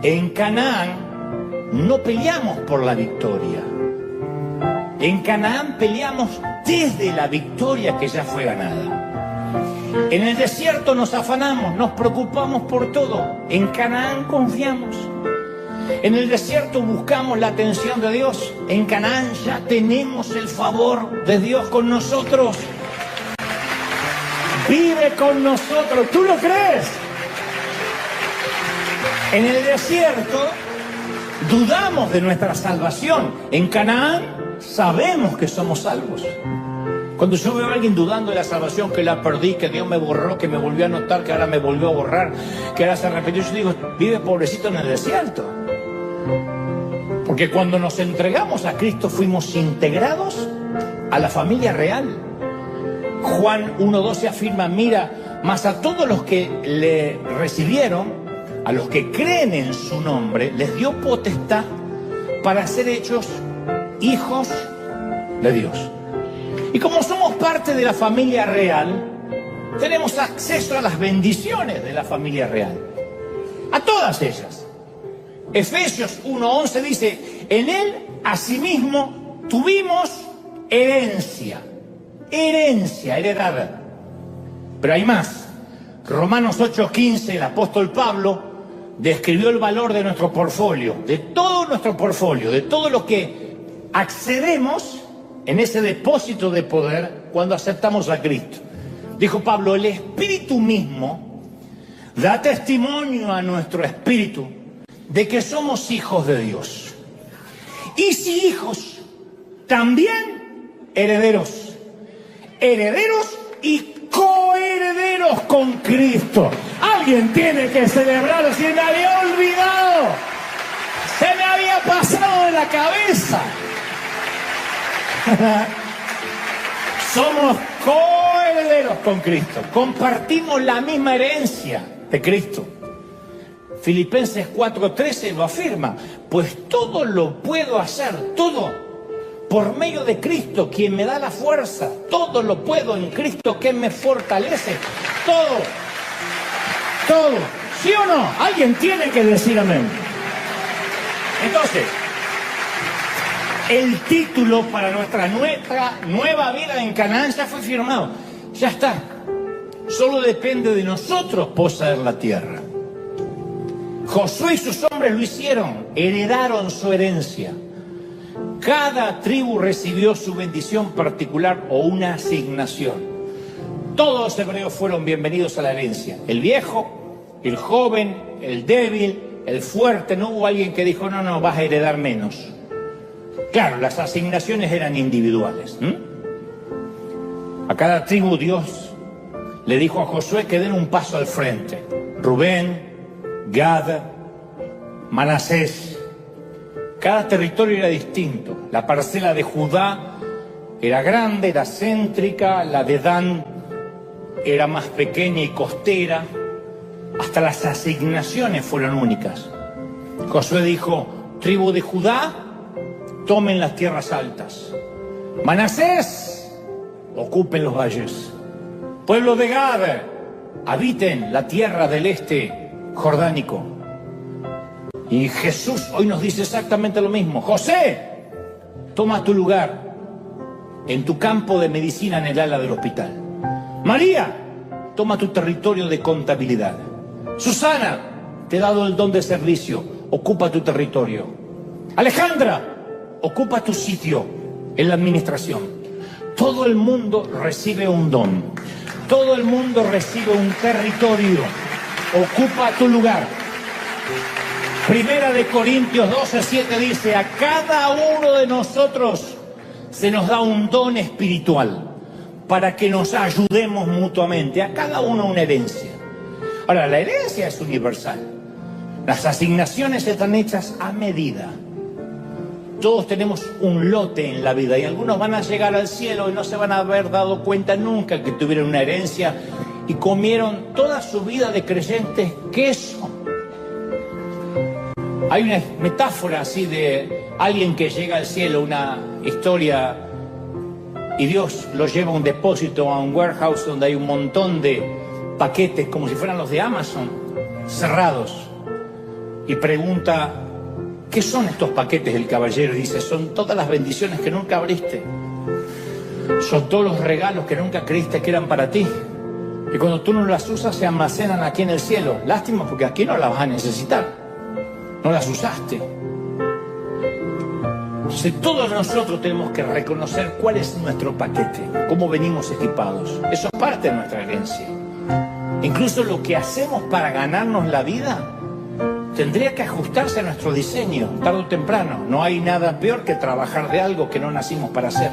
En Canaán no peleamos por la victoria. En Canaán peleamos desde la victoria que ya fue ganada. En el desierto nos afanamos, nos preocupamos por todo. En Canaán confiamos. En el desierto buscamos la atención de Dios. En Canaán ya tenemos el favor de Dios con nosotros. Vive con nosotros. ¿Tú lo crees? En el desierto dudamos de nuestra salvación. En Canaán sabemos que somos salvos. Cuando yo veo a alguien dudando de la salvación, que la perdí, que Dios me borró, que me volvió a anotar, que ahora me volvió a borrar, que ahora se arrepintió, yo digo, vive pobrecito en el desierto. Porque cuando nos entregamos a Cristo fuimos integrados a la familia real. Juan 1:12 afirma, mira, mas a todos los que le recibieron, a los que creen en su nombre, les dio potestad para ser hechos hijos de Dios. Y como somos parte de la familia real, tenemos acceso a las bendiciones de la familia real. A todas ellas. Efesios 1:11 dice, en él asimismo tuvimos herencia, heredada. Pero hay más. Romanos 8:15, el apóstol Pablo describió el valor de nuestro portfolio, de todo nuestro portfolio, de todo lo que accedemos en ese depósito de poder cuando aceptamos a Cristo. Dijo Pablo, el Espíritu mismo da testimonio a nuestro espíritu de que somos hijos de Dios. Y si hijos, también herederos. Herederos y coherederos con Cristo. Alguien tiene que celebrar, se me había olvidado. Se me había pasado de la cabeza. Somos coherederos con Cristo. Compartimos la misma herencia de Cristo. Filipenses 4:13 lo afirma. Pues todo lo puedo hacer, todo, por medio de Cristo, quien me da la fuerza. Todo lo puedo en Cristo, que me fortalece. Todo. Todo. ¿Sí o no? Alguien tiene que decir amén. Entonces, el título para nuestra nueva vida en Canaán ya fue firmado. Ya está. Solo depende de nosotros poseer la tierra. Josué y sus hombres lo hicieron. Heredaron su herencia. Cada tribu recibió su bendición particular o una asignación. Todos los hebreos fueron bienvenidos a la herencia. El viejo, el joven, el débil, el fuerte. No hubo alguien que dijo, no, vas a heredar menos. Claro, las asignaciones eran individuales. A cada tribu Dios le dijo a Josué que den un paso al frente. Rubén, Gad, Manasés. Cada territorio era distinto. La parcela de Judá era grande, era céntrica. La de Dan era más pequeña y costera. Hasta las asignaciones fueron únicas. Josué dijo, tribu de Judá, tomen las tierras altas. Manasés, ocupen los valles. Pueblo de Gad, habiten la tierra del este jordánico. Y Jesús hoy nos dice exactamente lo mismo. José, toma tu lugar en tu campo de medicina en el ala del hospital. María, toma tu territorio de contabilidad. Susana, te he dado el don de servicio, ocupa tu territorio. Alejandra, ocupa tu sitio en la administración. Todo el mundo recibe un don. Todo el mundo recibe un territorio. Ocupa tu lugar. Primera de Corintios 12:7 dice, a cada uno de nosotros se nos da un don espiritual para que nos ayudemos mutuamente. A cada uno una herencia. Ahora, la herencia es universal. Las asignaciones están hechas a medida. Todos tenemos un lote en la vida y algunos van a llegar al cielo y no se van a haber dado cuenta nunca que tuvieron una herencia y comieron toda su vida de creyentes queso. Hay una metáfora así de alguien que llega al cielo, una historia, y Dios lo lleva a un depósito, a un warehouse donde hay un montón de paquetes, como si fueran los de Amazon, cerrados. Y pregunta, ¿qué son estos paquetes? El caballero dice, son todas las bendiciones que nunca abriste. Son todos los regalos que nunca creíste que eran para ti. Y cuando tú no las usas, se almacenan aquí en el cielo. Lástima, porque aquí no las vas a necesitar. No las usaste. Entonces, todos nosotros tenemos que reconocer cuál es nuestro paquete, cómo venimos equipados. Eso es parte de nuestra herencia. Incluso lo que hacemos para ganarnos la vida tendría que ajustarse a nuestro diseño, tarde o temprano. No hay nada peor que trabajar de algo que no nacimos para hacer.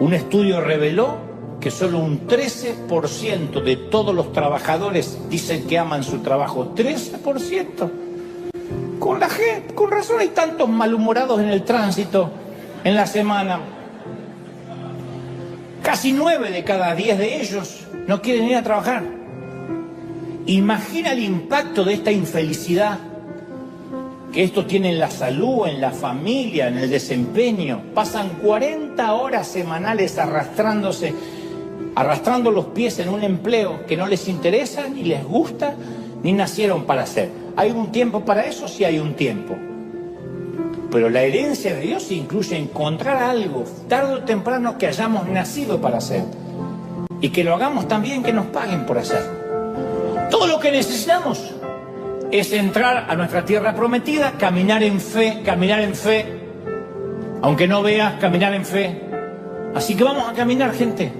Un estudio reveló que solo un 13% de todos los trabajadores dicen que aman su trabajo. 13%. Con razón hay tantos malhumorados en el tránsito en la semana. Casi 9 de cada 10 de ellos no quieren ir a trabajar. Imagina el impacto de esta infelicidad que esto tiene en la salud, en la familia, en el desempeño. Pasan 40 horas semanales arrastrando los pies en un empleo que no les interesa, ni les gusta, ni nacieron para hacer. ¿Hay un tiempo para eso? Sí hay un tiempo. Pero la herencia de Dios incluye encontrar algo, tarde o temprano, que hayamos nacido para hacer. Y que lo hagamos también, que nos paguen por hacerlo. Todo lo que necesitamos es entrar a nuestra tierra prometida, caminar en fe, aunque no veas, caminar en fe. Así que vamos a caminar, gente,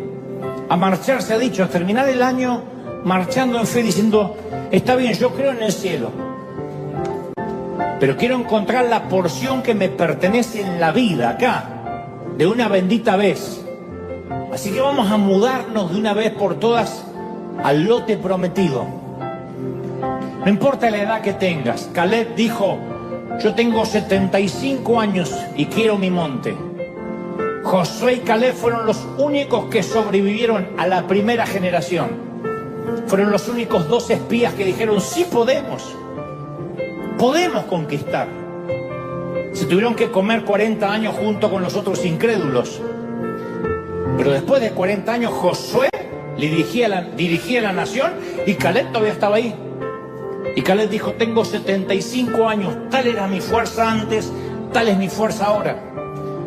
a marchar, se ha dicho, a terminar el año marchando en fe, diciendo, está bien, yo creo en el cielo, pero quiero encontrar la porción que me pertenece en la vida, acá, de una bendita vez. Así que vamos a mudarnos de una vez por todas al lote prometido. No importa la edad que tengas. Caleb dijo, yo tengo 75 años y quiero mi monte. Josué y Caleb fueron los únicos que sobrevivieron a la primera generación. Fueron los únicos 2 espías que dijeron, sí podemos conquistar. Se tuvieron que comer 40 años junto con los otros incrédulos. Pero después de 40 años, Josué dirigía la nación y Caleb todavía estaba ahí. Y Caleb dijo, tengo 75 años, tal era mi fuerza antes, tal es mi fuerza ahora.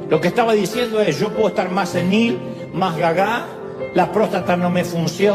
Lo que estaba diciendo es, yo puedo estar más senil, más gagá, la próstata no me funciona.